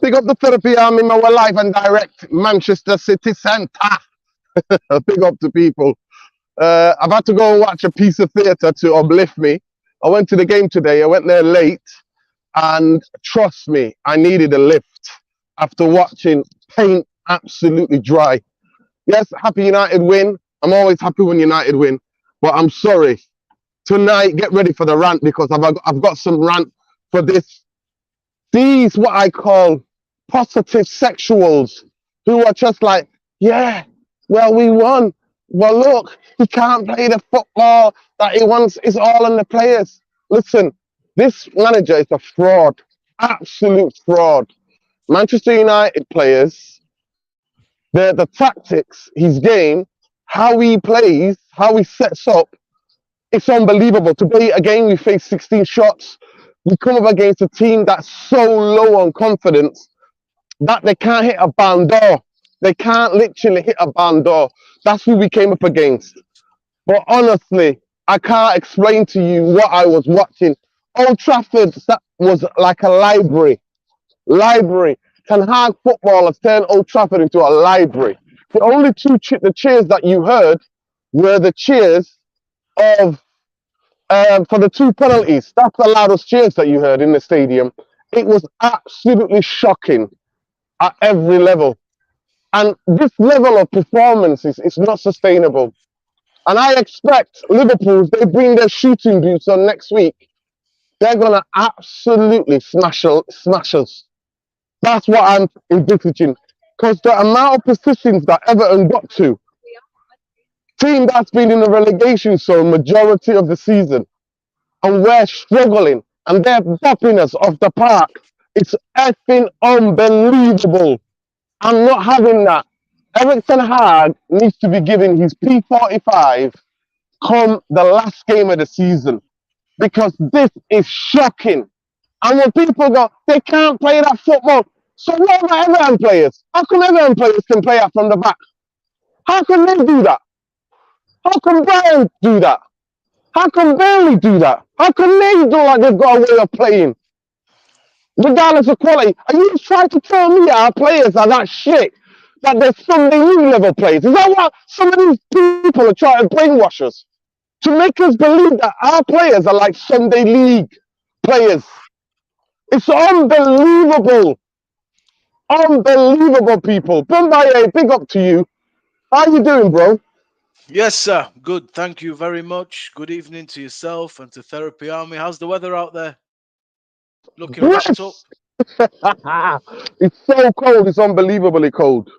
Pick up the therapy arm in my live and direct Manchester City Centre. Big up to people. I've had to go and watch a piece of theatre to uplift me. I went to the game today. I went there late, and trust me, I needed a lift after watching paint absolutely dry. Yes, happy United win. I'm always happy when United win, but I'm sorry. Tonight, get ready for the rant because I've got some rant for this. These what I call positive sexuals who are just like, yeah, well, we won. Well, look, he can't play the football that he wants. It's all on the players. Listen, this manager is a fraud, absolute fraud. Manchester United players, the tactics, his game, how he plays, how he sets up, it's unbelievable. Today, again, we faced 16 shots. We come up against a team that's so low on confidence that they can't hit a barn door. They can't literally hit a barn door. That's who we came up against. But honestly, I can't explain to you what I was watching. Old Trafford, that was like a library. Library. Ten Hag footballers turned Old Trafford into a library. The only the cheers that you heard were the cheers of for the two penalties. That's the loudest cheers that you heard in the stadium. It was absolutely shocking at every level. And this level of performance is not sustainable. And I expect Liverpool, if they bring their shooting boots on next week, they're going to absolutely smash us. That's what I'm envisaging. Because the amount of positions that Everton got to, team that's been in the relegation zone majority of the season, and we're struggling, and they're bopping us off the park. It's effing unbelievable. I'm not having that. Everton Hag needs to be given his P45 come the last game of the season because this is shocking. And when people go, they can't play that football. So what about Everton players? How come Everton players can play that from the back? How can they do that? How can Brian do that? How can Burnley do that? How can they do like they've got a way of playing? Regardless of quality. Are you trying to tell me our players are that shit? That they're Sunday league level players? Is that what some of these people are trying to brainwash us? To make us believe that our players are like Sunday league players. It's unbelievable. Unbelievable, people. Bombay, big up to you. How you doing, bro? Yes, sir. Good. Thank you very much. Good evening to yourself and to Therapy Army. How's the weather out there? Looking wrapped up? Yes! It's so cold. It's unbelievably cold. Do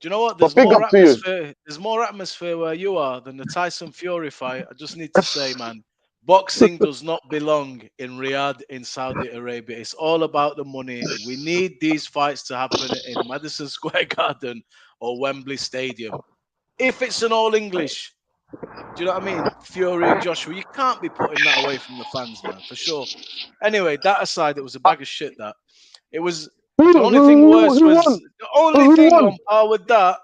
you know what? But big up to you. There's more atmosphere where you are than the Tyson Fury fight. I just need to say, man, boxing does not belong in Riyadh in Saudi Arabia. It's all about the money. We need these fights to happen in Madison Square Garden or Wembley Stadium. If it's an all English, do you know what I mean? Fury, Joshua, you can't be putting that away from the fans, man, for sure. Anyway, that aside, it was a bag of shit. That it was. The only thing worse Who was won? the only Who thing won? on par with that.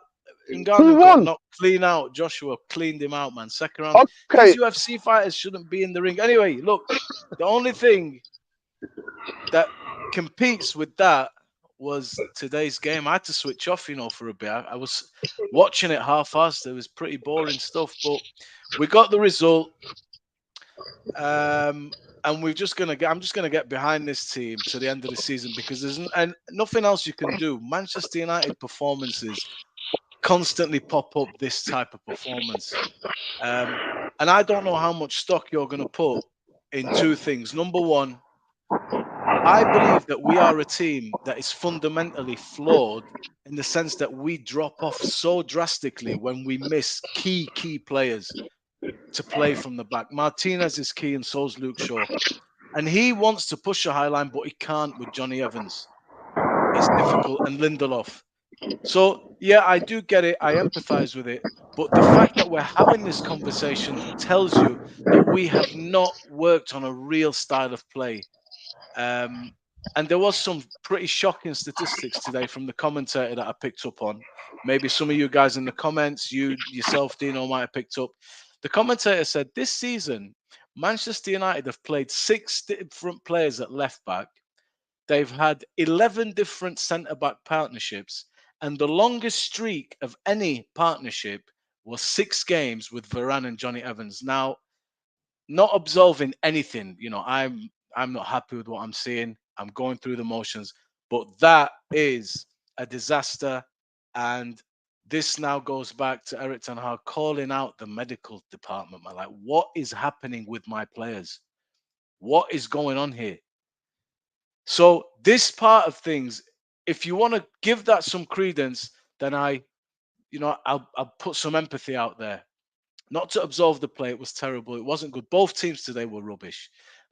Who Ngannou got won? knocked clean out. Joshua cleaned him out, man. Second round. These Okay. UFC fighters shouldn't be in the ring. Anyway, look, the only thing that competes with that was today's game. I had to switch off, for a bit. I was watching it half-assed. It was pretty boring stuff, but we got the result. And I'm just gonna get behind this team to the end of the season because there's nothing else you can do. Manchester United performances constantly pop up this type of performance, and I don't know how much stock you're gonna put in two things. Number one, I believe that we are a team that is fundamentally flawed in the sense that we drop off so drastically when we miss key players to play from the back. Martinez is key and so's Luke Shaw. And he wants to push a high line, but he can't with Johnny Evans. It's difficult. And Lindelof. So, yeah, I do get it. I empathize with it. But the fact that we're having this conversation tells you that we have not worked on a real style of play. And there was some pretty shocking statistics today from the commentator that I picked up on. Maybe some of you guys in the comments, you yourself, Dino, might have picked up. The commentator said this season, Manchester United have played 6 different players at left back, they've had 11 different centre back partnerships, and the longest streak of any partnership was 6 games with Varane and Johnny Evans. Now, not absolving anything, I'm not happy with what I'm seeing. I'm going through the motions, but that is a disaster. And this now goes back to Eric Ten Hag calling out the medical department. Man, like, what is happening with my players? What is going on here? So this part of things, if you want to give that some credence, then I'll put some empathy out there. Not to absolve the play, it was terrible. It wasn't good. Both teams today were rubbish.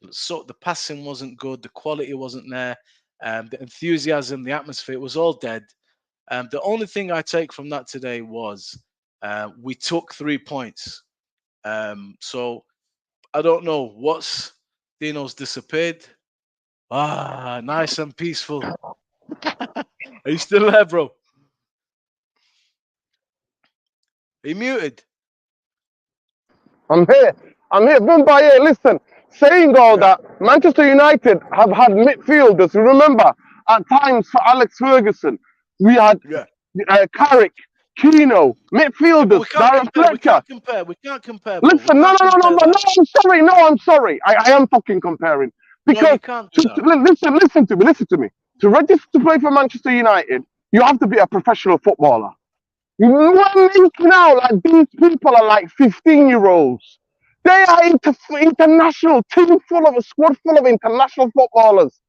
So the passing wasn't good, the quality wasn't there, the enthusiasm, the atmosphere, it was all dead. The only thing I take from that today was we took 3 points. So I don't know what's Dino's disappeared. Ah, nice and peaceful. Are you still there, bro? Are you muted? I'm here. I'm here. Mumbai, listen. Saying all Yeah. that, Manchester United have had midfielders. Remember, at times for Alex Ferguson, we had Yeah. Carrick, Keno, Yeah, but midfielders, we can't Darren compare. We Fletcher. can't compare. We can't compare, bro. We Listen, no, can't no, no, no, compare no, no, that. I'm sorry. No, I'm sorry. I am fucking comparing. No, Because, you can't do that. listen to me. To register to play for Manchester United, you have to be a professional footballer. We're making out like these people are like 15-year-olds. They are international team full of a squad full of international footballers.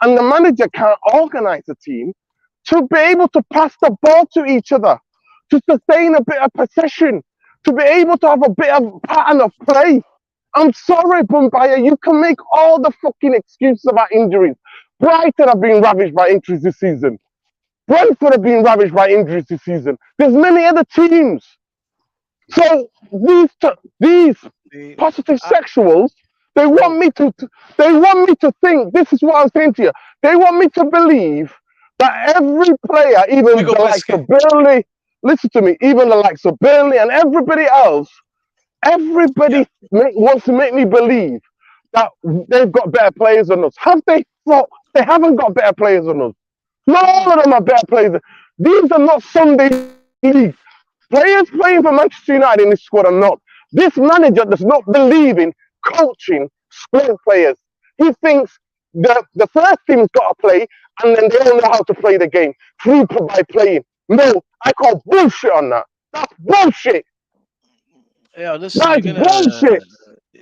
And the manager can't organize a team to be able to pass the ball to each other, to sustain a bit of possession, to be able to have a bit of pattern of play. I'm sorry, Bumbaya, you can make all the fucking excuses about injuries. Brighton have been ravaged by injuries this season. Brentford have been ravaged by injuries this season. There's many other teams. So these The, positive I, sexuals, they want bro, me to they want me to think. This is what I'm saying to you. They want me to believe that every player, big even the up likes Esky. of Burnley, listen to me, even the likes of Burnley and everybody else, Yeah. wants to make me believe that they've got better players than us. Have they? Well, they haven't got better players than us. Not all Mm-mm. of them are better players. These are not Sunday league players playing for Manchester United in this squad. Are not. This manager does not believe in coaching squad players. He thinks the first team's got to play, and then they don't know how to play the game through by playing. No, I call bullshit on that. That's bullshit. Yeah, listen, That's bullshit.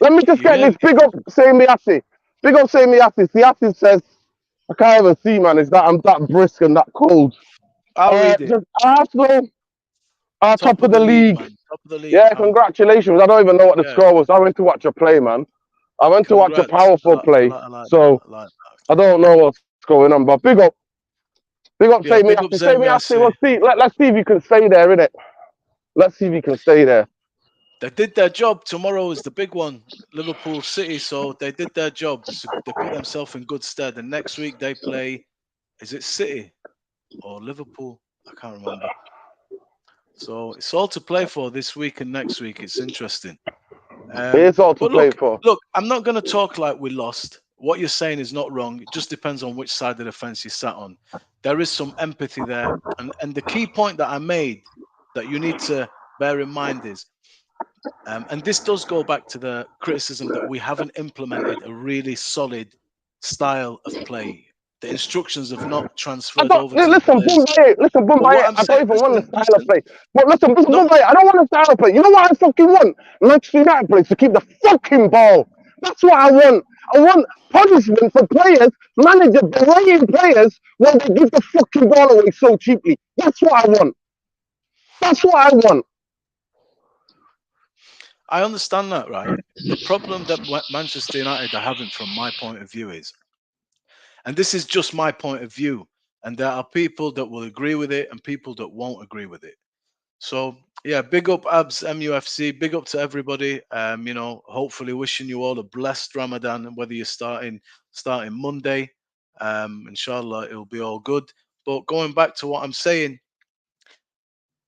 Let me just you're get gonna this big up Samiati. Big up Samiati. Siati says, I can't even see, man. It's that I'm that brisk and that cold. I'll read it. Just Arsenal are Top top of of the the league, league. man. Top of the league. Yeah, congratulations. I don't even know what the Yeah, score was. I went to watch a play, man. I went to watch a congrats. powerful play. I like that. So I like that. I don't know what's going on, but big up, Yeah, say me big up after, say me Zemi. I after. say Let's see if you can stay there, innit? Let's see if you can stay there. they did their job. Tomorrow is the big one, Liverpool City. So they did their job. So they put themselves in good stead. And next week they play. Is it City or Liverpool? I can't remember. So it's all to play for this week and next week. It's interesting. It's all to But play for. look, I'm not going to talk like we lost. What you're saying is not wrong. It just depends on which side of the fence you sat on. There is some empathy there. And the key point that I made that you need to bear in mind is, and this does go back to the criticism that we haven't implemented a really solid style of play. The instructions have not I transferred don't over to the players. listen, But what Bombay. I'm I saying, don't even want the style of listen, play. But listen, no, Bombay. I don't want the style of play. You know what I fucking want? Manchester United players to keep the fucking ball. That's what I want. I want punishment for players, manager berating players when they give the fucking ball away so cheaply. That's what I want. That's what I want. I understand that, right? The problem that Manchester United are having, from my point of view, is, and this is just my point of view, and there are people that will agree with it and people that won't agree with it. So yeah, big up Abs MUFC, big up to everybody. Hopefully wishing you all a blessed Ramadan, and whether you're starting Monday, inshallah it'll be all good. But going back to what I'm saying,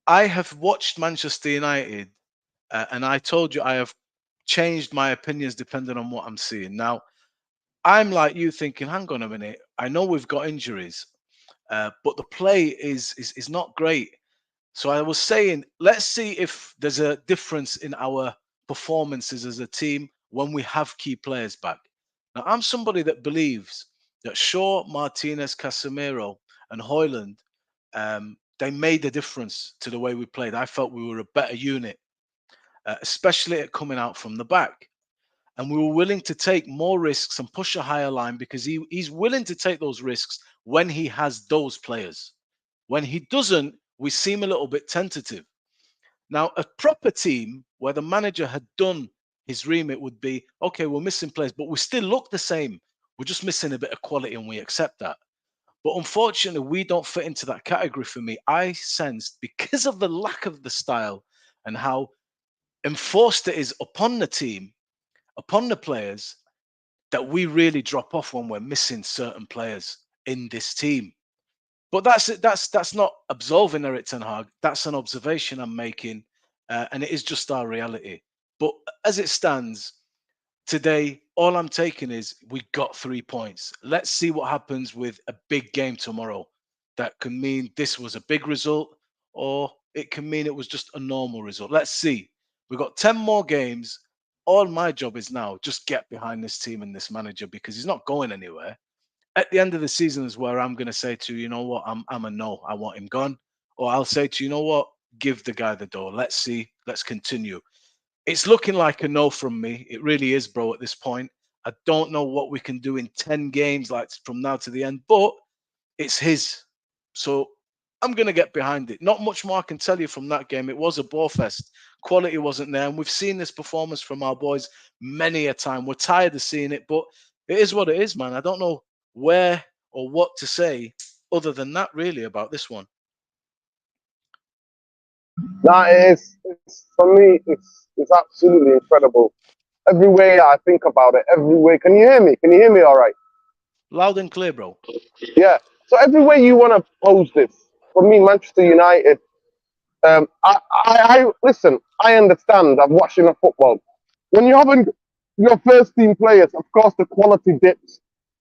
I have watched Manchester United, and I told you I have changed my opinions depending on what I'm seeing. Now, I'm like you thinking, hang on a minute, I know we've got injuries, but the play is not great. So I was saying, let's see if there's a difference in our performances as a team when we have key players back. Now, I'm somebody that believes that Shaw, Martinez, Casemiro, and Hoyland, they made a difference to the way we played. I felt we were a better unit, especially at coming out from the back. And we were willing to take more risks and push a higher line because he's willing to take those risks when he has those players. When he doesn't, we seem a little bit tentative. Now, a proper team where the manager had done his remit would be okay, we're missing players, but we still look the same. We're just missing a bit of quality and we accept that. But unfortunately, we don't fit into that category for me. I sensed because of the lack of the style and how enforced it is upon the team, upon the players, that we really drop off when we're missing certain players in this team. But that's not absolving Eric Ten Hag. That's an observation I'm making, and it is just our reality. But as it stands today, all I'm taking is we got 3 points. Let's see what happens with a big game tomorrow. That can mean this was a big result, or it can mean it was just a normal result. Let's see. We've got 10 more games. All my job is now just get behind this team and this manager because he's not going anywhere. At the end of the season is where I'm going to say to you, you know what, I'm a no. I want him gone. Or I'll say to you, you know what, give the guy the door. Let's see. Let's continue. It's looking like a no from me. It really is, bro, at this point. I don't know what we can do in 10 games, like from now to the end, but it's his. So I'm going to get behind it. Not much more I can tell you from that game. It was a ball fest. Quality wasn't there. And we've seen this performance from our boys many a time. We're tired of seeing it, but it is what it is, man. I don't know where or what to say other than that, really, about this one. Now it's for me, it's absolutely incredible. Every way I think about it, every way. Can you hear me? Can you hear me all right? Loud and clear, bro. Yeah. So every way you want to pose this, for me, Manchester United, I listen, I understand. I've watched enough football. When you haven't your first team players, of course, the quality dips.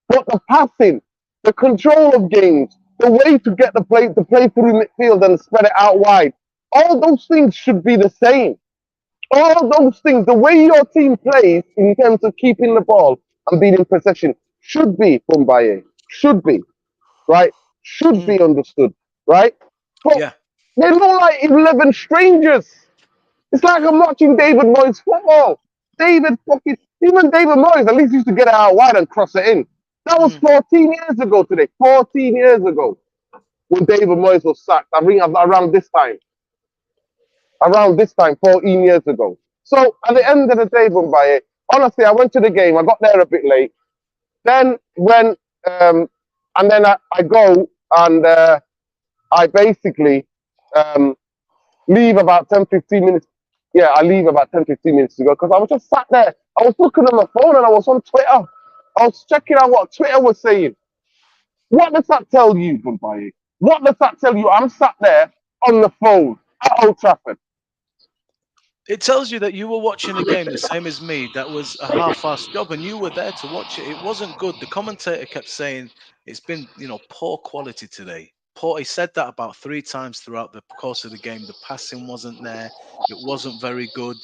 But the passing, the control of games, the way to get the play to play through midfield and spread it out wide, all those things should be the same. All those things, the way your team plays in terms of keeping the ball and being in possession should be Mumbai. Should be, right? Should Mm, be understood, right? But yeah. they look like 11 strangers. It's like I'm watching David Moyes football. Even David Moyes at least used to get it out wide and cross it in. That was Mm, 14 years ago today. 14 years ago when David Moyes was sacked. I think around this time, 14 years ago. So at the mm, end of the day, Mumbai, honestly, I went to the game. I got there a bit late. Then when and then I go and I basically um, leave about 10, 15 minutes. Yeah, I leave about 10, 15 minutes ago because I was just sat there. I was looking at my phone and I was on Twitter. I was checking out what Twitter was saying. What does that tell you, Mumbai? What does that tell you? I'm sat there on the phone at Old Trafford. it tells you that you were watching a game the same as me that was a half-assed job and you were there to watch it. It wasn't good. The commentator kept saying it's been, poor quality today. Poor. He said that about 3 times throughout the course of the game. The passing wasn't there. It wasn't very good.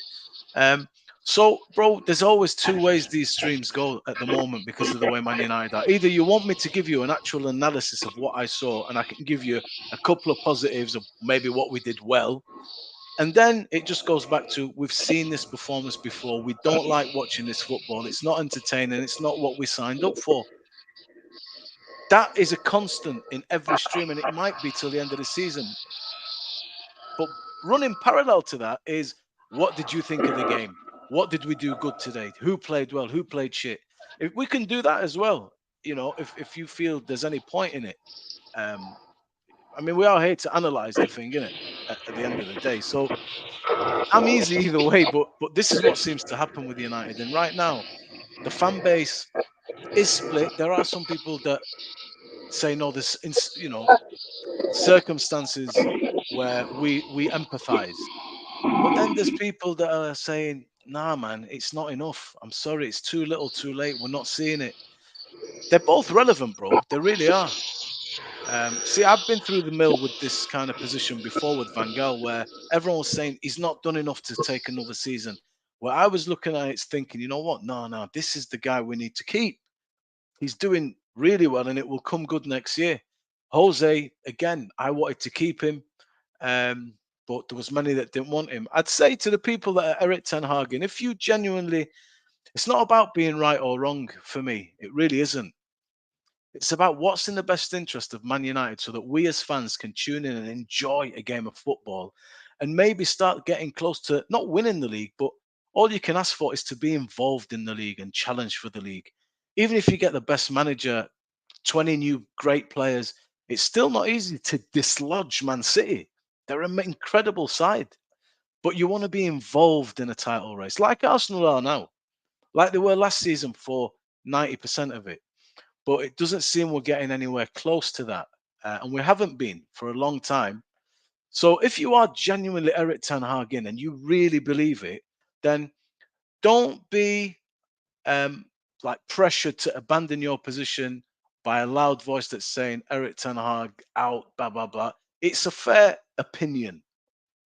um so, bro, there's always two ways these streams go at the moment because of the way Man United are. Either you want me to give you an actual analysis of what I saw and I can give you a couple of positives of maybe what we did well, and then it just goes back to we've seen this performance before. We don't like watching this football. It's not entertaining. It's not what we signed up for. That is a constant in every stream, and it might be till the end of the season. But running parallel to that is what did you think of the game? What did we do good today? Who played well? Who played shit? If we can do that as well, if you feel there's any point in it, um, I mean, we are here to analyze the thing, innit? At the end of the day, so I'm easy either way, but this is what seems to happen with United. And right now, the fan base is split. There are some people that say no, there's circumstances where we empathize, but then there's people that are saying, nah, man, it's not enough. I'm sorry, it's too little, too late. We're not seeing it. they're both relevant, bro. They really are. See, I've been through the mill with this kind of position before with Van Gaal, where everyone was saying he's not done enough to take another season. Where I was looking at it thinking, you know what? No, this is the guy we need to keep. He's doing really well and it will come good next year. Jose, again, I wanted to keep him, but there was many that didn't want him. I'd say to the people that are Eric Ten Hagen, if you genuinely, it's not about being right or wrong for me. It really isn't. It's about what's in the best interest of Man United so that we as fans can tune in and enjoy a game of football and maybe start getting close to not winning the league, but all you can ask for is to be involved in the league and challenge for the league. Even if you get the best manager, 20 new great players, it's still not easy to dislodge Man City. They're an incredible side, but you want to be involved in a title race like Arsenal are now, like they were last season for 90% of it. But it doesn't seem we're getting anywhere close to that. And we haven't been for a long time. So if you are genuinely Eric Ten Hag in and you really believe it, then don't be like pressured to abandon your position by a loud voice that's saying Eric Ten Hag out, blah, blah, blah. It's a fair opinion.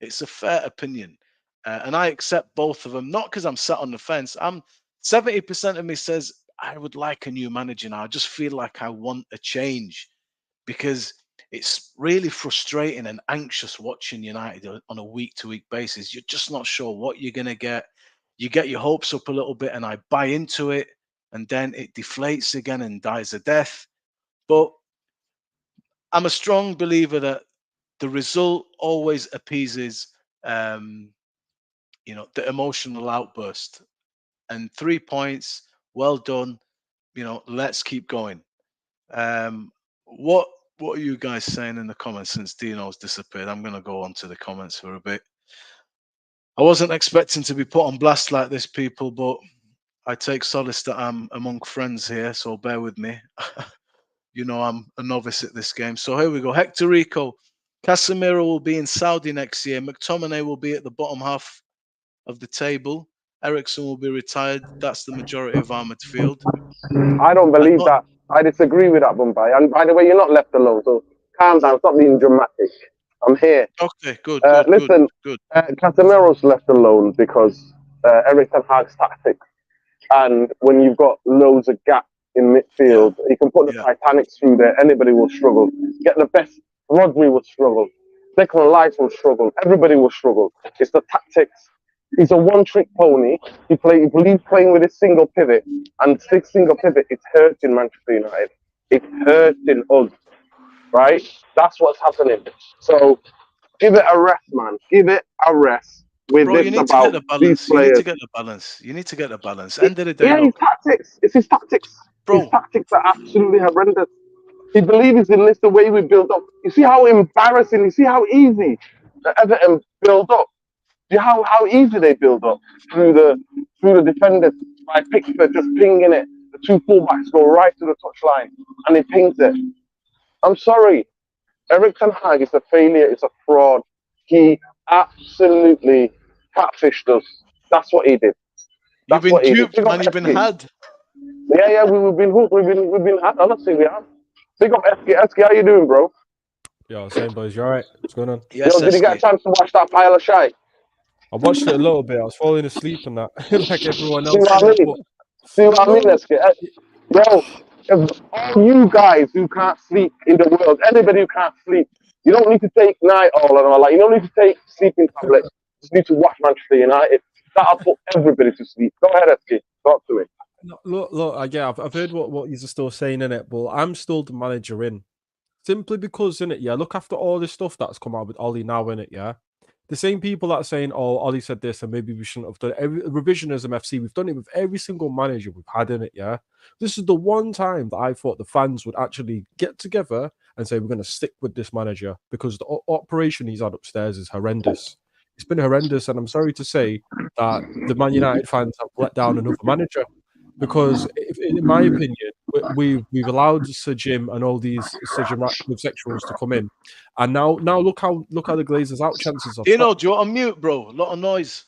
It's a fair opinion. And I accept both of them, not because I'm sat on the fence. I'm 70% of me says I would like a new manager now. I just feel like I want a change because it's really frustrating and anxious watching United on a week-to-week basis. You're just not sure what you're going to get. You get your hopes up a little bit, and I buy into it, and then it deflates again and dies a death. But I'm a strong believer that the result always appeases, the emotional outburst. And 3 points, well done. Let's keep going. What are you guys saying in the comments since Dino's disappeared? I'm going to go on to the comments for a bit. I wasn't expecting to be put on blast like this, people, but I take solace that I'm among friends here, so bear with me. I'm a novice at this game. So here we go. Hector Rico, Casemiro will be in Saudi next year. McTominay will be at the bottom half of the table. Ericsson will be retired. That's the majority of our midfield. I don't believe that. I disagree with that, Bombay. And by the way, you're not left alone, so calm down. Stop being dramatic. I'm here. Okay, good. Listen, good. Casemiro's left alone because Eric Ten Hag's tactics. And when you've got loads of gap in midfield, you can put the Titanics through there. Anybody will struggle. Get the best. Rodri will struggle. Declan Rice will struggle. Everybody will struggle. It's the tactics. He's a one-trick pony. He believes playing with a single pivot, and this single pivot is hurting Manchester United. It's hurting us, right? That's what's happening. So give it a rest, man. Give it a rest. With Bro, this you need about to get the balance. You need to get the balance. You need to get the balance. End of the day, his tactics. It's his tactics. Bro. His tactics are absolutely horrendous. He believes in this the way we build up. You see how embarrassing. You see how easy the Everton build up. See how easy they build up through the defenders by Pickford just pinging it. The two fullbacks go right to the touchline and he pings it. I'm sorry, Eric Ten Hag is a failure. It's a fraud. He absolutely catfished us. That's what he did. You've been duped, man. You've been had. Yeah, we've been hooked. We've been had. Honestly, we have. Big up Eski. How you doing, bro? Yo, same boys. You alright? What's going on? Yes, Yo, did you get a chance to watch that pile of shite? I watched it a little bit. I was falling asleep and that, like everyone else. See what I mean, Eski? Yo, if all you guys who can't sleep in the world, anybody who can't sleep, you don't need to take night all and all that. You don't need to take sleeping tablets. You just need to watch Manchester United. That'll put everybody to sleep. Go ahead, Eski. Talk to me. Look, yeah, I've heard what you're still saying in it, but I'm still the manager in. Simply because, in it, yeah, look after all this stuff that's come out with Ollie now in it, yeah. The same people that are saying, oh, Ollie said this and maybe we shouldn't have done it. Revisionism FC, we've done it with every single manager we've had in it, yeah. This is the one time that I thought the fans would actually get together and say, we're going to stick with this manager because the operation he's had upstairs is horrendous. It's been horrendous, and I'm sorry to say that the Man United fans have let down another manager. Because, in my opinion, we've allowed Sir Jim and all these Sir Jim Ratcliffe sexuals to come in, and now look how the Glazers out chances are. Do you want to mute, bro? A lot of noise.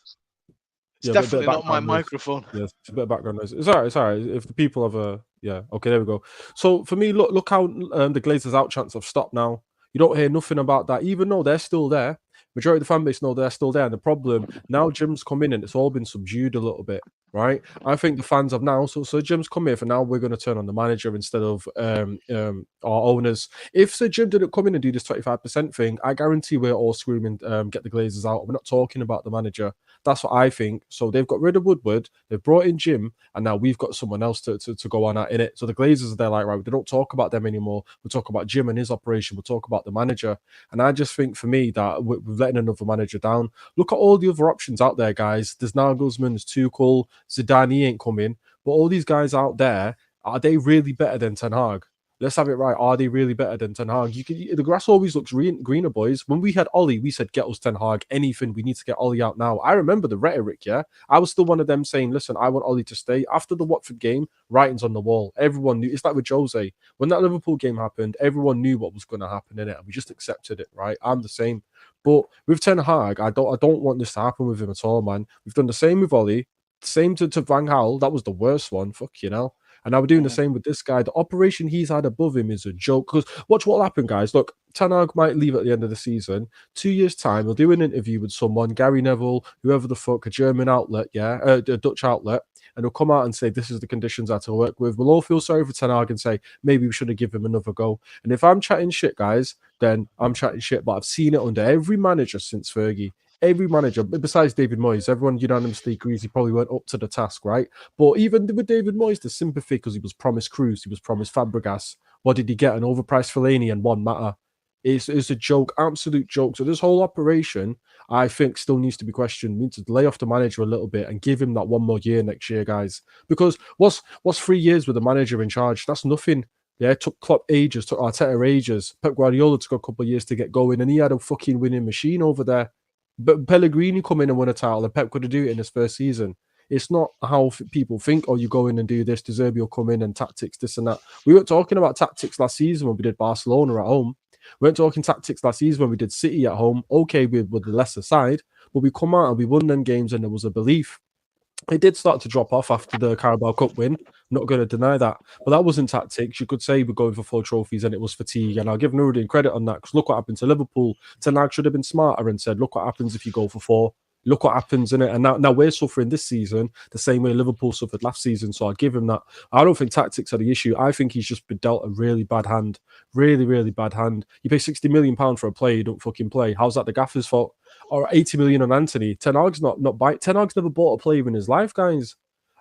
It's definitely not my microphone. Yes, it's a bit of background noise. It's alright. If the people have Yeah. Okay, there we go. So for me, look how the Glazers' out chants have stopped now. You don't hear nothing about that, even though they're still there. Majority of the fan base know they're still there. And the problem now, Jim's come in and it's all been subdued a little bit, right? I think the fans have now. So Jim's come here for now. We're going to turn on the manager instead of our owners. If Sir Jim didn't come in and do this 25% thing, I guarantee we're all screaming, get the Glazers out. We're not talking about the manager. That's what I think. So they've got rid of Woodward, they've brought in Jim, and now we've got someone else to go on at in it. So the Glazers are there like, right, they don't talk about them anymore. We'll talk about Jim and his operation. We'll talk about the manager. And I just think for me that we're letting another manager down. Look at all the other options out there, guys. There's Nagelsmann, there's Tuchel, Zidane, he ain't coming. But all these guys out there, are they really better than Ten Hag? Let's have it right. Are they really better than Ten Hag? The grass always looks greener, boys. When we had Ollie, we said, get us Ten Hag. Anything, we need to get Ollie out now. I remember the rhetoric, yeah? I was still one of them saying, listen, I want Ollie to stay. After the Watford game, writing's on the wall. Everyone knew. It's like with Jose. When that Liverpool game happened, everyone knew what was going to happen in it, and we just accepted it, right? I'm the same. But with Ten Hag, I don't want this to happen with him at all, man. We've done the same with Ollie. Same to Van Gaal. That was the worst one. Fuck you know. And now we're doing the same with this guy. The operation he's had above him is a joke. Because watch what will happen, guys. Look, Ten Hag might leave at the end of the season. 2 years' time, he'll do an interview with someone, Gary Neville, whoever the fuck, a German outlet, a Dutch outlet, and he'll come out and say, this is the conditions I had to work with. We'll all feel sorry for Ten Hag and say, maybe we should have given him another go. And if I'm chatting shit, guys, then I'm chatting shit. But I've seen it under every manager since Fergie. Every manager, besides David Moyes, everyone unanimously agrees he probably went up to the task, right? But even with David Moyes, the sympathy because he was promised Cruz, he was promised Fabregas. What did he get? An overpriced Fellaini and one matter. It's a joke, absolute joke. So this whole operation, I think, still needs to be questioned. We need to lay off the manager a little bit and give him that one more year next year, guys. Because what's 3 years with the manager in charge? That's nothing. Yeah, it took Klopp ages, took Arteta ages. Pep Guardiola took a couple of years to get going, and he had a fucking winning machine over there. But Pellegrini come in and win a title, and Pep could do it in his first season. It's not how people think, oh, you go in and do this, De Zerbi will come in and tactics, this and that. We weren't talking about tactics last season when we did Barcelona at home. We weren't talking tactics last season when we did City at home. Okay, with the lesser side, but we come out and we won them games and there was a belief. It did start to drop off after the Carabao Cup win. I'm not going to deny that. But that wasn't tactics. You could say we're going for 4 trophies and it was fatigue. And I'll give Nuruddin credit on that because look what happened to Liverpool. Ten Hag should have been smarter and said, look what happens if you go for 4. Look what happens in it. And now we're suffering this season the same way Liverpool suffered last season. So I'll give him that. I don't think tactics are the issue. I think he's just been dealt a really bad hand. Really, really bad hand. You pay £60 million for a player you don't fucking play. How's that the gaffer's fault? Or 80 million on Anthony. Ten Hag's not bite. Ten Hag's never bought a player in his life, guys.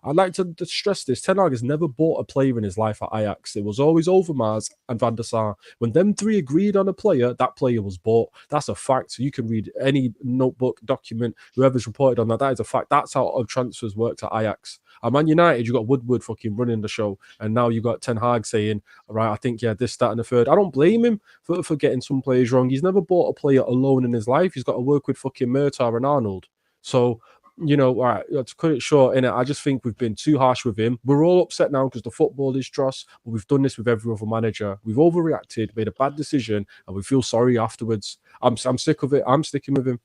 I'd like to stress this. Ten Hag has never bought a player in his life at Ajax. It was always Overmars and Van der Sar. When them three agreed on a player, that player was bought. That's a fact. So you can read any notebook, document, whoever's reported on that. That is a fact. That's how transfers worked at Ajax. At Man United, you got Woodward fucking running the show. And now you got Ten Hag saying, right, I think, this, that, and the third. I don't blame him for getting some players wrong. He's never bought a player alone in his life. He's got to work with fucking Murtaugh and Arnold. So, all right, to cut it short, innit, I just think we've been too harsh with him. We're all upset now because the football is dross, but we've done this with every other manager. We've overreacted, made a bad decision, and we feel sorry afterwards. I'm sick of it. I'm sticking with him.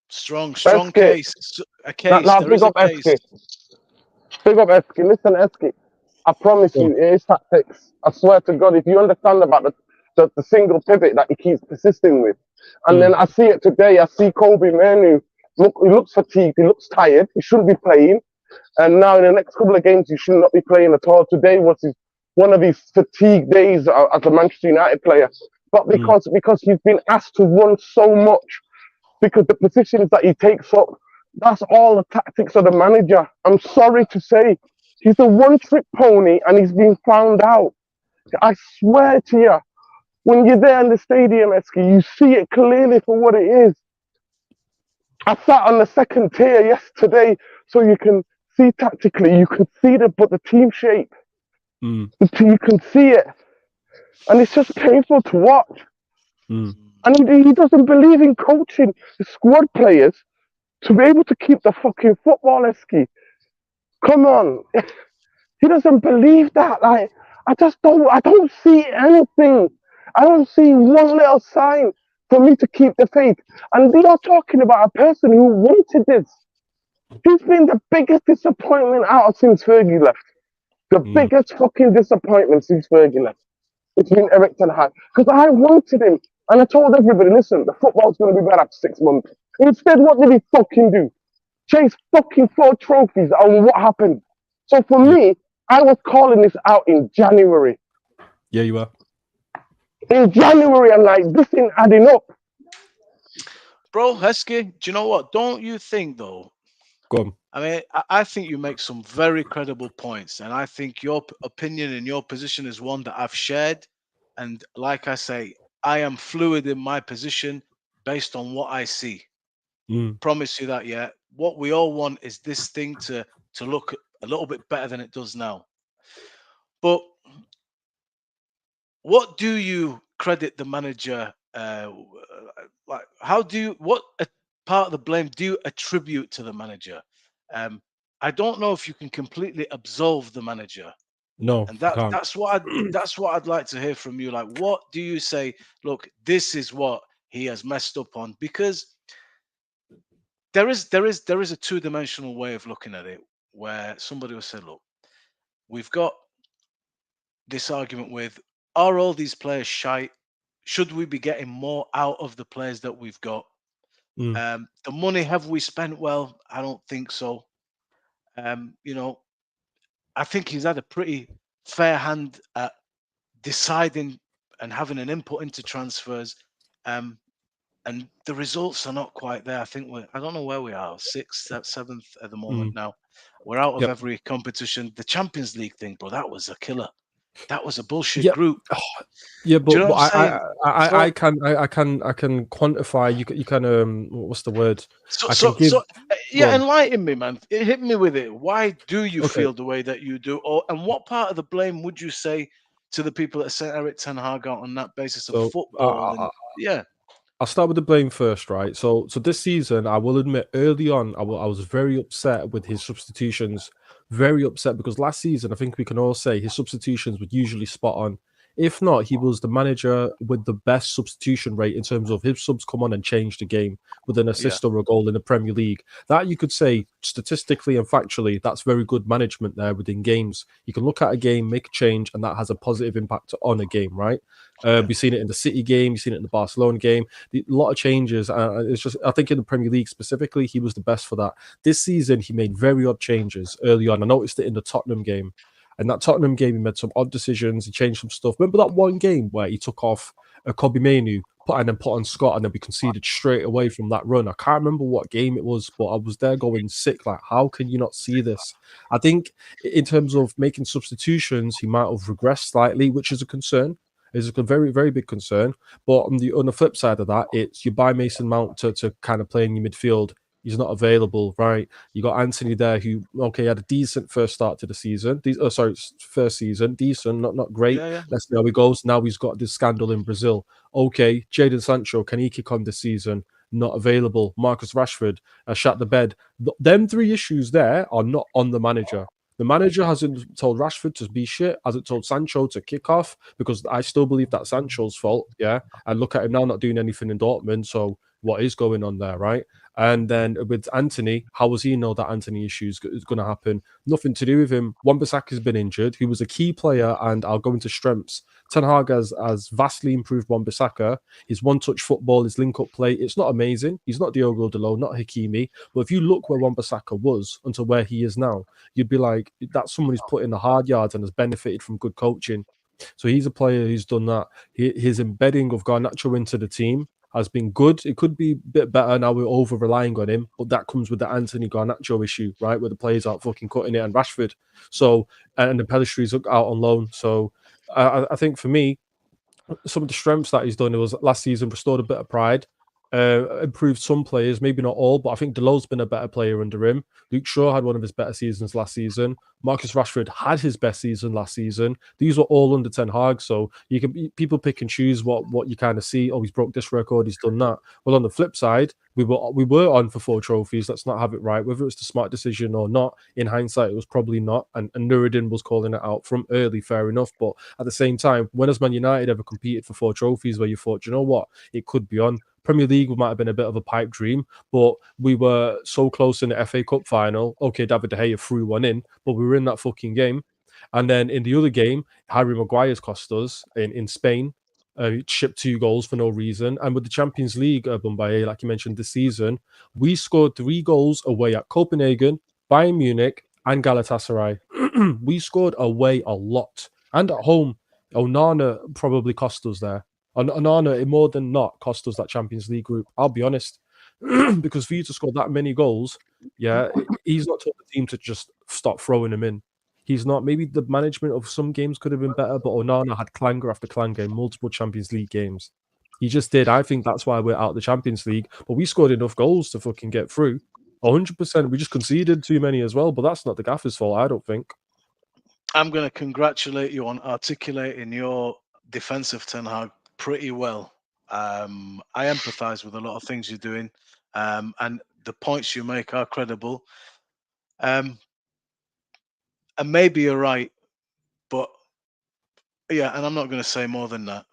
Strong case. A case. There is a case. Big up Esky. Listen, Esky, I promise you, it is tactics. I swear to God, if you understand about the single pivot that he keeps persisting with, and then I see it today, I see Kobe Manu. Look, he looks fatigued, he looks tired, he shouldn't be playing. And now in the next couple of games, he should not be playing at all. Today was one of his fatigue days as a Manchester United player. But because he's been asked to run so much, because the positions that he takes up, that's all the tactics of the manager. I'm sorry to say, he's a one-trick pony and he's been found out. I swear to you, when you're there in the stadium, Esky, you see it clearly for what it is. I sat on the second tier yesterday, so you can see tactically, you can see the team shape. You can see it. And it's just painful to watch. And he doesn't believe in coaching the squad players to be able to keep the fucking football, Esky. Come on. He doesn't believe that. Like, I don't see anything. I don't see one little sign for me to keep the faith. And we are talking about a person who wanted this. He's been the biggest disappointment out since Fergie left. The biggest fucking disappointment since Fergie left. It's been Eric Ten Hag. Because I wanted him. And I told everybody, listen, the football's going to be better after 6 months. Instead, what did he fucking do? Chase fucking 4 trophies. And what happened? So for me, I was calling this out in January. Yeah, you were. In January, I'm like, this ain't adding up. Bro, Heskey, do you know what? Don't you think, though? Go on. I mean, I think you make some very credible points. And I think your opinion and your position is one that I've shared. And like I say, I am fluid in my position based on what I see. Promise you that, yeah. What we all want is this thing to look a little bit better than it does now. But what do you credit the manager? Like, how do you? What part of the blame do you attribute to the manager? I don't know if you can completely absolve the manager. No, And can't. that's what I'd like to hear from you. Like, what do you say? Look, this is what he has messed up on, because there is a two-dimensional way of looking at it, where somebody will say, look, we've got this argument with, are all these players shite? Should we be getting more out of the players that we've got? The money, have we spent well? I don't think so. You know, I think he's had a pretty fair hand at deciding and having an input into transfers. And the results are not quite there. I think I don't know where we are, 6th, 7th at the moment now. We're out of every competition. The Champions League thing, bro, that was a killer. That was a bullshit group. Yeah, but, you know I can quantify. You can what's the word? Enlighten me, man. Hit me with it. Why do you feel the way that you do? And what part of the blame would you say to the people that sent Eric Ten Hag out on that basis of football? I'll start with the blame first, right? So this season, I will admit, early on, I was very upset with his substitutions. Very upset, because last season, I think we can all say his substitutions were usually spot on. If not, he was the manager with the best substitution rate in terms of his subs come on and change the game with an assist or a goal in the Premier League. That, you could say, statistically and factually, that's very good management there within games. You can look at a game, make a change, and that has a positive impact on a game, right? We've seen it in the City game, you've seen it in the Barcelona game. A lot of changes. It's just, I think in the Premier League specifically, he was the best for that. This season, he made very odd changes early on. I noticed it in the Tottenham game. And that Tottenham game, he made some odd decisions. He changed some stuff. Remember that one game where he took off Kobe Mainoo and then put on Scott, and then we conceded straight away from that run? I can't remember what game it was, but I was there going sick. Like, how can you not see this? I think in terms of making substitutions, he might have regressed slightly, which is a concern. It's a very, very big concern. But on the flip side of that, it's you buy Mason Mount to kind of play in your midfield. He's not available, right? You got Anthony there, who had a decent first start to the season. First season, decent, not great. Let's see how he goes. Now he's got this scandal in Brazil. Okay, Jadon Sancho, can he kick on this season? Not available. Marcus Rashford, shut the bed. Them 3 issues there are not on the manager. The manager hasn't told Rashford to be shit, hasn't told Sancho to kick off, because I still believe that's Sancho's fault, yeah? And look at him now not doing anything in Dortmund, so what is going on there, right? And then with Anthony, how does he know that Anthony issues is going to happen? Nothing to do with him. Wan-Bissaka's been injured. He was a key player, and I'll go into strengths. Ten Hag has vastly improved Wan-Bissaka. His one-touch football, his link-up play, it's not amazing. He's not Diogo Dalot, not Hakimi. But if you look where Wan-Bissaka was until where he is now, you'd be like, that's someone who's put in the hard yards and has benefited from good coaching. So he's a player who's done that. His embedding of Garnacho into the team has been good. It could be a bit better now. We're over relying on him, but that comes with the Anthony Garnacho issue, right? Where the players aren't fucking cutting it, and Rashford. So, and the Pellistri's out on loan. So, I think for me, some of the strengths that he's done, it was last season, restored a bit of pride, improved some players, maybe not all, but I think Delot's been a better player under him. Luke Shaw had one of his better seasons last season. Marcus Rashford had his best season last season. These were all under Ten Hag, so you can people pick and choose what you kind of see. Oh, he's broke this record, he's done that. Well, on the flip side, we were on for 4 trophies. Let's not have it right. Whether it's the smart decision or not, in hindsight, it was probably not. And Nuruddin was calling it out from early, fair enough. But at the same time, when has Man United ever competed for 4 trophies where you thought, you know what, it could be on? Premier League might have been a bit of a pipe dream, but we were so close in the FA Cup final. Okay, David De Gea threw one in, but we were in that fucking game. And then in the other game, Harry Maguire's cost us in Spain. Shipped 2 goals for no reason. And with the Champions League, Mumbai, like you mentioned this season, we scored 3 goals away at Copenhagen, Bayern Munich, and Galatasaray. We scored away a lot. And at home, Onana probably cost us there. Onana, it more than not, cost us that Champions League group. I'll be honest. Because for you to score that many goals, yeah, he's not told the team to just stop throwing him in. He's not. Maybe the management of some games could have been better, but Onana had clanger after clanger in multiple Champions League games. He just did. I think that's why we're out of the Champions League. But we scored enough goals to fucking get through. 100%. We just conceded too many as well, but that's not the gaffer's fault, I don't think. I'm going to congratulate you on articulating your defensive Ten Hag pretty well. I empathise with a lot of things you're doing, and the points you make are credible. And maybe you're right, but yeah, and I'm not going to say more than that.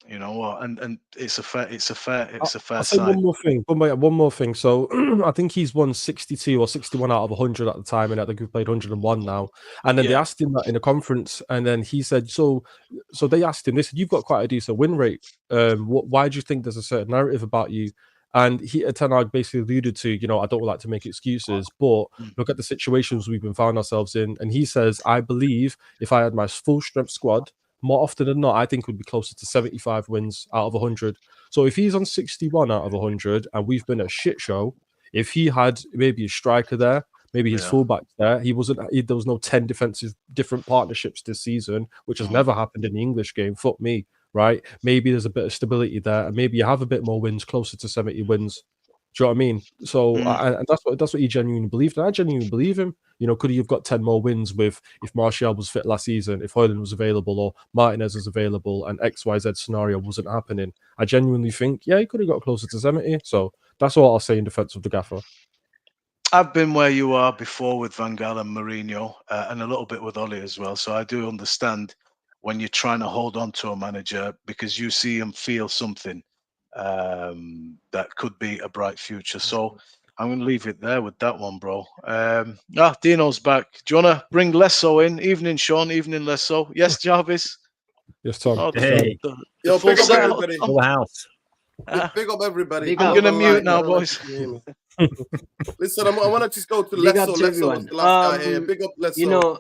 You know what? And it's a fair I'll say side. one more thing. One more thing. So I think he's won 62 or 61 out of 100 at the time, and I think we've played 101 now. And then they asked him that in a conference, and then he said, so they asked him, they said, you've got quite a decent win rate. Why do you think there's a certain narrative about you? And Ten Hag basically alluded to, you know, I don't like to make excuses, but look at the situations we've been found ourselves in. And he says, I believe if I had my full strength squad, more often than not, I think would be closer to 75 wins out of 100. So if he's on 61 out of 100 and we've been a shit show, if he had maybe a striker there, maybe his fullback there, there was no 10 different partnerships this season, which has never happened in the English game. Fuck me, right? Maybe there's a bit of stability there, and maybe you have a bit more wins, closer to 70 wins. Do you know what I mean? So and that's what he genuinely believed. And I genuinely believe him. You know, could he have got 10 more wins with if Martial was fit last season, if Højlund was available, or Martinez was available, and XYZ scenario wasn't happening? I genuinely think, yeah, he could have got closer to 70. So that's all I'll say in defense of the gaffer. I've been where you are before with Van Gaal and Mourinho, and a little bit with Ole as well. So I do understand when you're trying to hold on to a manager because you see and feel something that could be a bright future. So I'm going to leave it there with that one, bro. Dino's back. Do you want to bring Lesso in? Evening, Sean. Evening, Lesso. Yes, Jarvis. Yes, Tom. Oh, Hey. the full big up set. everybody. Full house. Big up everybody. Big I'm up. going to Don't mute lie, now, man. boys. Listen, I want to just go to Big up Lesso. to Lesso everyone. was the last guy here. Big up Lesso. You know,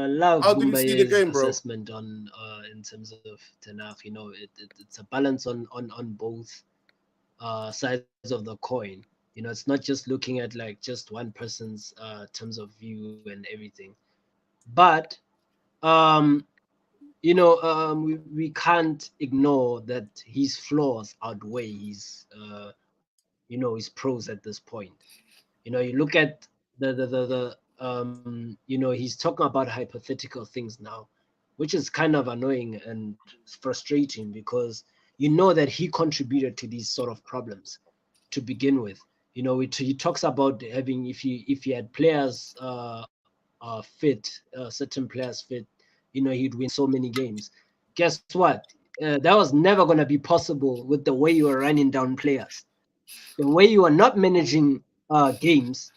love How did you see the Mumba's game, bro? assessment on in terms of Ten Hag. You know, it's a balance on both sides of the coin. You know, it's not just looking at like just one person's terms of view and everything, but you know, we can't ignore that his flaws outweigh his you know, his pros at this point. You know, you look at the you know, he's talking about hypothetical things now, which is kind of annoying and frustrating because you know that he contributed to these sort of problems to begin with. You know, he talks about having if he had players fit, certain players fit, you know, he'd win so many games. Guess what? That was never going to be possible with the way you were running down players, the way you are not managing games,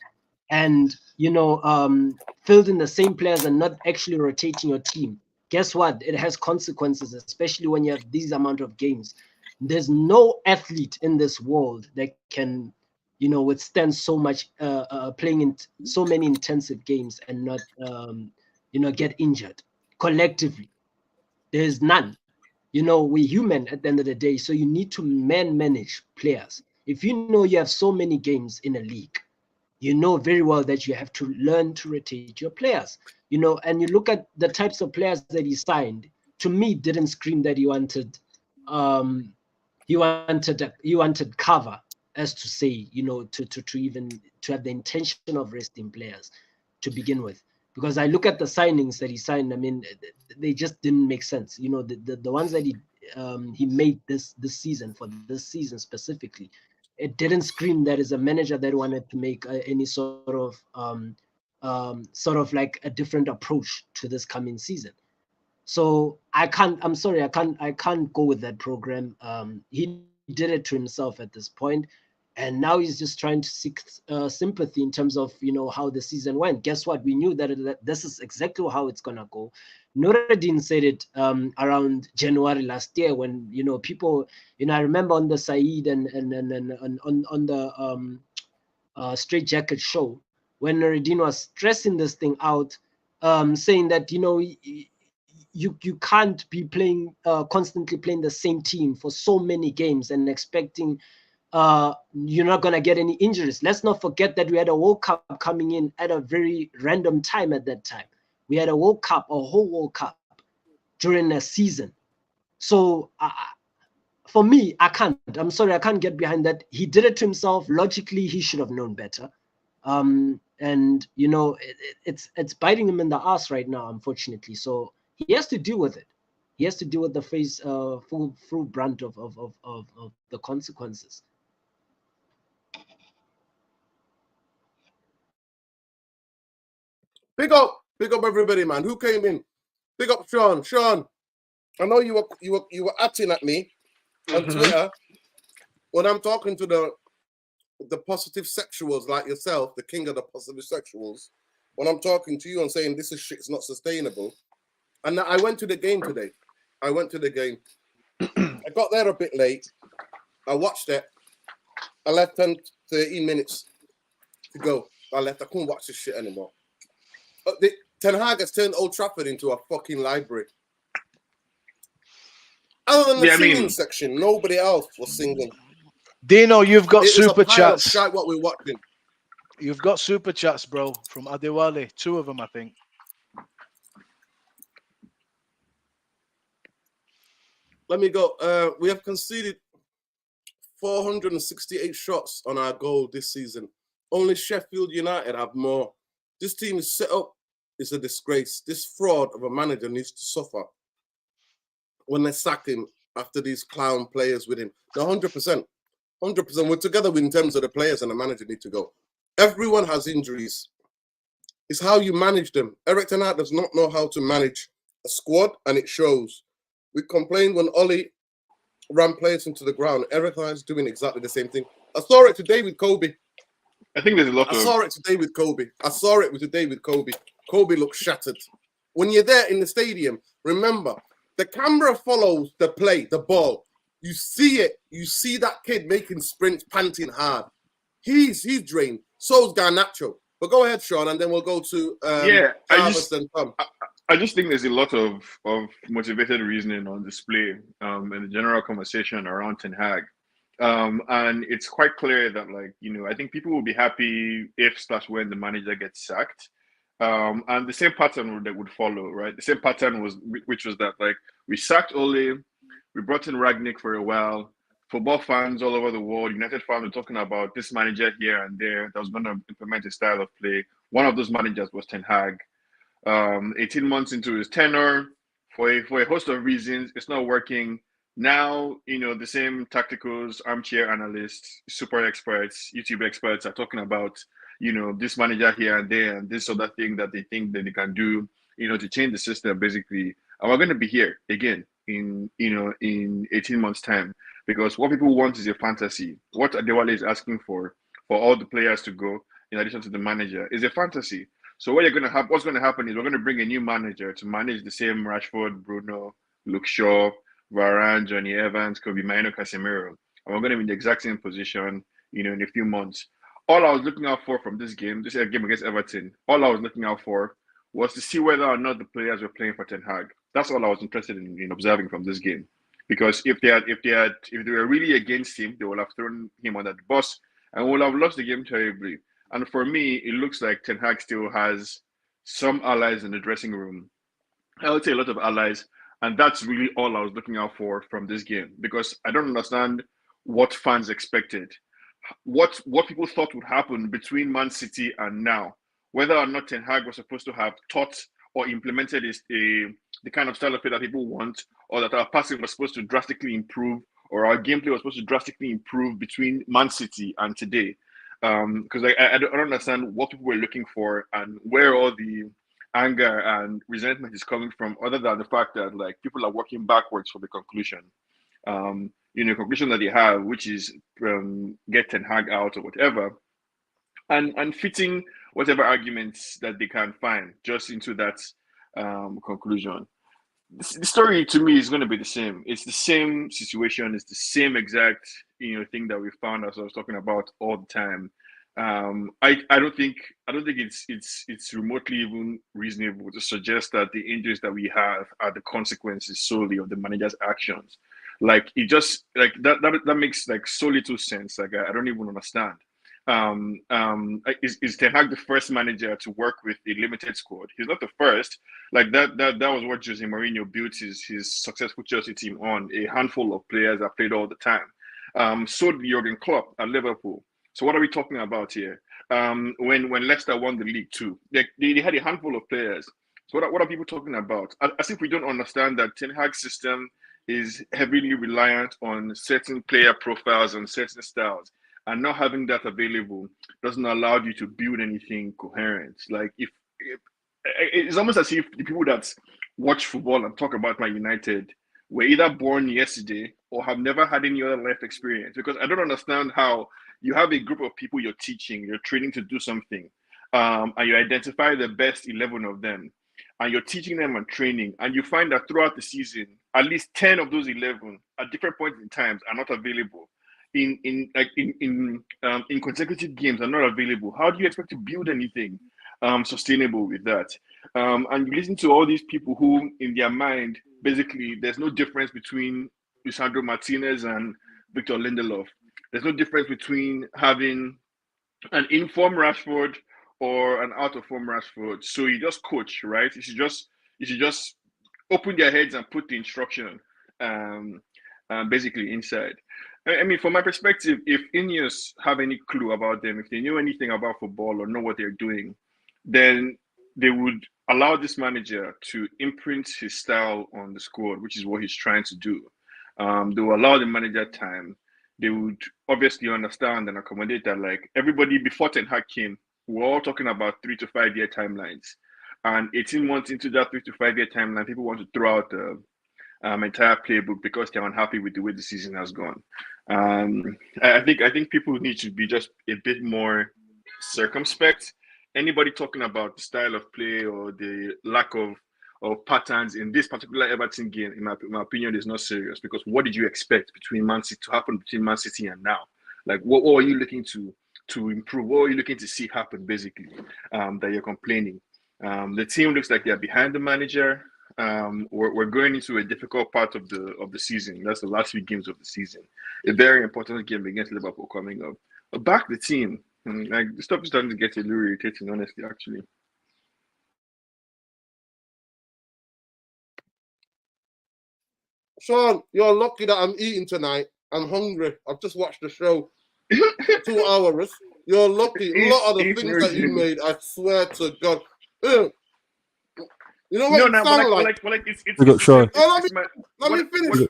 and you know, fielding the same players and not actually rotating your team. Guess what? It has consequences, especially when you have these amount of games. There's no athlete in this world that can, you know, withstand so much playing in so many intensive games and not, you know, get injured collectively. There's none. You know, we're human at the end of the day, so you need to manage players. If you know you have so many games in a league, you know very well that you have to learn to rotate your players. You know, and you look at the types of players that he signed. To me, didn't scream that he wanted cover, as to say, you know, to even to have the intention of resting players to begin with. Because I look at the signings that he signed, I mean, they just didn't make sense. You know, the ones that he made this season, for this season specifically, it didn't scream that is a manager that wanted to make any sort of like a different approach to this coming season. So I'm sorry, I can't go with that program. He did it to himself at this point. And now he's just trying to seek sympathy in terms of, you know, how the season went. Guess what? We knew that this is exactly how it's gonna go. Nuruddin said it around January last year when, you know, people, you know, I remember on the Saeed and on the Straight Jacket show when Nuruddin was stressing this thing out, saying that, you know, you can't be playing constantly playing the same team for so many games and expecting you're not going to get any injuries. Let's not forget that we had a World Cup coming in at a very random time at that time. We had a World Cup, a whole World Cup during a season. So for me, I'm sorry, I can't get behind that. He did it to himself. Logically, he should have known better. And, you know, it's biting him in the ass right now, unfortunately. So he has to deal with it. He has to deal with the full brunt of the consequences. Big up everybody, man. Who came in? Big up Sean. Sean, I know you were acting at me on Twitter when I'm talking to the positive sexuals like yourself, the king of the positive sexuals. When I'm talking to you and saying this is shit's not sustainable. And I went to the game today. I got there a bit late. I watched it. I left 13 minutes to go. I couldn't watch this shit anymore. Ten Hag has turned Old Trafford into a fucking library. Other than the singing section, nobody else was singing. Dino, you've got It was super a pile of chats. shite what we're watching. You've got super chats, bro, from Adewale. 2 of them, I think. Let me go. We have conceded 468 shots on our goal this season. Only Sheffield United have more. This team is set up. It's a disgrace. This fraud of a manager needs to suffer when they sack him after these clown players with him. No, 100%. 100%. We're together in terms of the players and the manager need to go. Everyone has injuries. It's how you manage them. Eric Ten Hag does not know how to manage a squad, and it shows. We complained when Oli ran players into the ground. Eric Ten Hag's doing exactly the same thing. I saw it today with Kobe. I think there's a lot I saw it today with Kobe. Kobe looks shattered. When you're there in the stadium, remember, the camera follows the play, the ball. You see it. You see that kid making sprints, panting hard. He's drained. So's Garnacho. But go ahead, Sean, and then we'll go to Jarvis and Tom. I just think there's a lot of motivated reasoning on display in the general conversation around Ten Hag. And it's quite clear that, like, you know, I think people will be happy if/when the manager gets sacked. And the same pattern that would follow, right? The same pattern which was that, like, we sacked Ole, we brought in Ragnick for a while. Football fans all over the world, United fans were talking about this manager here and there that was going to implement a style of play. One of those managers was Ten Hag. 18 months into his tenure, for a host of reasons, it's not working. Now, you know, the same tacticals, armchair analysts, super experts, YouTube experts are talking about, you know, this manager here and there and this other thing that they think that they can do, you know, to change the system, basically. And we're going to be here again in 18 months' time, because what people want is a fantasy. What Adewale is asking for all the players to go, in addition to the manager, is a fantasy. So what's going to happen is we're going to bring a new manager to manage the same Rashford, Bruno, Luke Shaw, Varane, Johnny Evans, Kobe Mainoo, Casemiro. And we're going to be in the exact same position, you know, in a few months. All I was looking out for from this game against Everton, all I was looking out for was to see whether or not the players were playing for Ten Hag. That's all I was interested in observing from this game. Because if they were really against him, they would have thrown him under the bus and would have lost the game terribly. And for me, it looks like Ten Hag still has some allies in the dressing room. I would say a lot of allies. And that's really all I was looking out for from this game, because I don't understand what fans expected, what people thought would happen between Man City and now, whether or not Ten Hag was supposed to have taught or implemented the kind of style of play that people want, or that our passing was supposed to drastically improve, or our gameplay was supposed to drastically improve between Man City and today. Because I don't understand what people were looking for and where all the anger and resentment is coming from, other than the fact that, like, people are working backwards for the conclusion. conclusion that they have, which is get Ten Hag out or whatever, and fitting whatever arguments that they can find just into that conclusion. The story to me is going to be the same. It's the same situation. It's the same exact thing that we found ourselves talking about all the time. I don't think it's remotely even reasonable to suggest that the injuries that we have are the consequences solely of the manager's actions. Like it just like that makes like so little sense. Like I don't even understand. Is Ten Hag the first manager to work with a limited squad? He's not the first. Like that was what Jose Mourinho built his successful Chelsea team on, a handful of players that played all the time. So did Jurgen Klopp at Liverpool. So what are we talking about here? When Leicester won the league too, they had a handful of players. So what are people talking about? As if we don't understand that Ten Hag's system is heavily reliant on certain player profiles and certain styles. And not having that available doesn't allow you to build anything coherent. Like if it's almost as if the people that watch football and talk about Man United were either born yesterday or have never had any other life experience. Because I don't understand how you have a group of people you're teaching, you're training to do something, and you identify the best 11 of them, and you're teaching them and training, and you find that throughout the season, at least 10 of those 11 at different points in times are not available. In consecutive games are not available. How do you expect to build anything sustainable with that? And you listen to all these people who, in their mind, basically, there's no difference between Lisandro Martinez and Victor Lindelof. There's no difference between having an in-form Rashford or an out-of-form Rashford. So you just coach, right? You should just open their heads and put the instruction basically inside. I mean, from my perspective, if Ineos have any clue about them, if they knew anything about football or know what they're doing, then they would allow this manager to imprint his style on the squad, which is what he's trying to do. They will allow the manager time. They would obviously understand and accommodate that, like everybody before Ten Hag came, we're all talking about 3 to 5 year timelines. And 18 months into that 3 to 5 year timeline, people want to throw out the entire playbook because they're unhappy with the way the season has gone. I think people need to be just a bit more circumspect. Anybody talking about the style of play or the lack of patterns in this particular Everton game, in my opinion, is not serious. Because what did you expect between Man City to happen between Man City and now? Like, what are you looking to improve? What are you looking to see happen, basically, that you're complaining? The team looks like they're behind the manager. We're going into a difficult part of the season. That's the last few games of the season. A very important game against Liverpool coming up. Back the team. Like the stuff is starting to get a little irritating, honestly, actually. Sean, you're lucky that I'm eating tonight. I'm hungry. I've just watched the show 2 hours. You're lucky. A lot of the things that you made, I swear to God. You know what it sounds like? It's let me finish.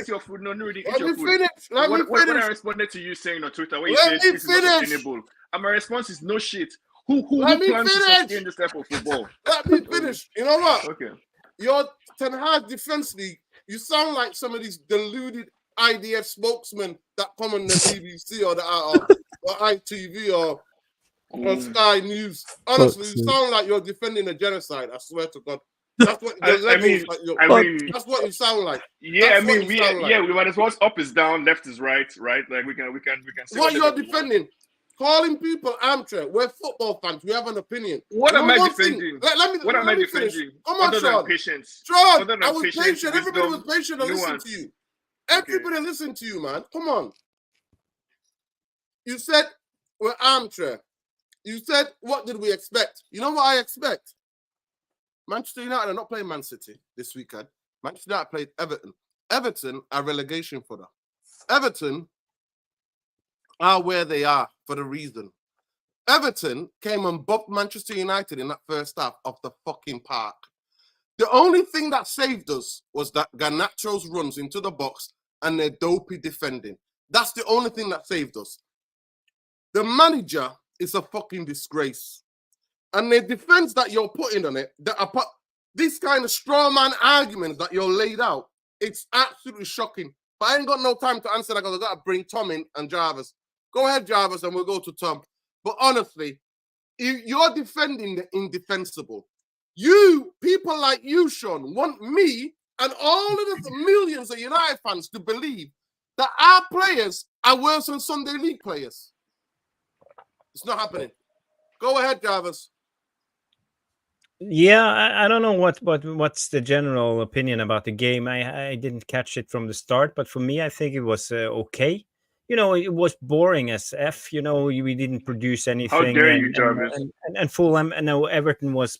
Eat your food. No, eat your food. Let me finish. When I responded to you saying on Twitter, when you said this is not sustainable, and my response is no shit. Who plans to sustain this type of football? Let me finish. You know what? Okay. Your Ten Hag Defense League, you sound like some of these deluded IDF spokesmen that come on the BBC or ITV or Sky News. Honestly, you sound like you're defending a genocide. I swear to God. That's what that's what you sound like. Yeah, we might as well up is down, left is right? Like we can see what you're defending. Calling people armchair. We're football fans. We have an opinion. What am I defending? What am I defending? Come on, Sean. Patience. Sean, I was patient. Everybody was patient and listened to you. Everybody listened to you, man. Come on. You said we're armchair. You said, what did we expect? You know what I expect? Manchester United are not playing Man City this weekend. Manchester United played Everton. Everton are relegation fodder. Everton are where they are for the reason. Everton came and bumped Manchester United in that first half of the fucking park. The only thing that saved us was that Garnacho's runs into the box and their dopey defending. That's the only thing that saved us. The manager is a fucking disgrace. And the defense that you're putting on it, this kind of straw man argument that you're laid out, it's absolutely shocking. But I ain't got no time to answer that because I got to bring Tom in and Jarvis. Go ahead, Jarvis, and we'll go to Tom. But honestly, you're defending the indefensible. You, people like you, Sean, want me and all of the millions of United fans to believe that our players are worse than Sunday League players. It's not happening. Go ahead, Jarvis. Yeah, I don't know what's the general opinion about the game. I didn't catch it from the start, but for me, I think it was okay. You know, it was boring as f. You know, we didn't produce anything. How dare you, Jarvis? And Fulham, and now Everton was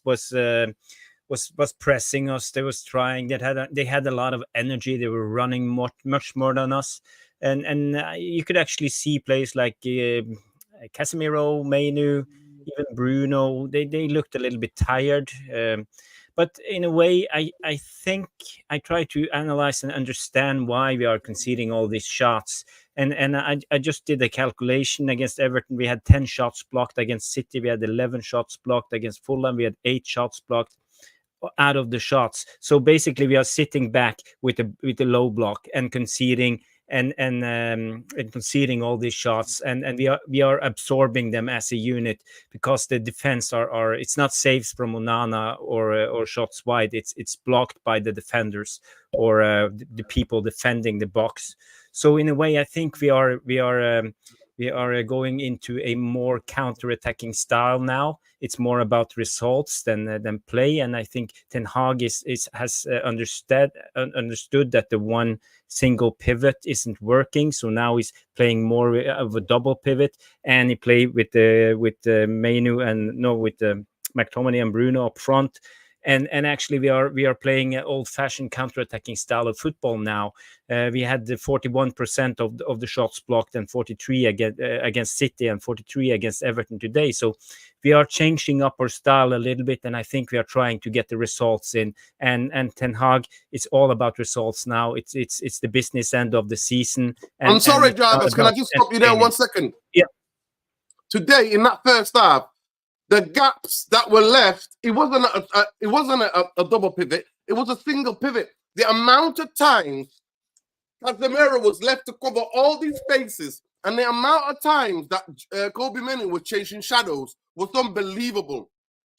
pressing us. They was trying. They had a lot of energy. They were running much more than us, and you could actually see players like Casemiro, Mainu, even Bruno. They looked a little bit tired. But in a way, I think I try to analyze and understand why we are conceding all these shots. And I just did a calculation against Everton. We had 10 shots blocked. Against City, we had 11 shots blocked. Against Fulham, we had 8 shots blocked out of the shots. So basically, we are sitting back with a low block and conceding and conceding all these shots, and we are absorbing them as a unit because the defense are it's not saves from Onana or shots wide. It's blocked by the defenders or the people defending the box. So in a way, I think we are going into a more counter-attacking style now. It's more about results than play, and I think Ten Hag has understood that the one single pivot isn't working. So now he's playing more of a double pivot, and he played with Mainu with McTominay and Bruno up front. And actually, we are playing an old-fashioned counter-attacking style of football now. We had the 41% of the shots blocked and 43 against City and 43 against Everton today. So we are changing up our style a little bit, and I think we are trying to get the results in. And Ten Hag, it's all about results now. It's the business end of the season. I'm sorry, Jarvis. Can I just stop you there 1 second? Yeah. Today, in that first half, the gaps that were left, it wasn't a double pivot. It was a single pivot. The amount of times Casemiro was left to cover all these spaces, and the amount of times that Kobe Menu was chasing shadows was unbelievable.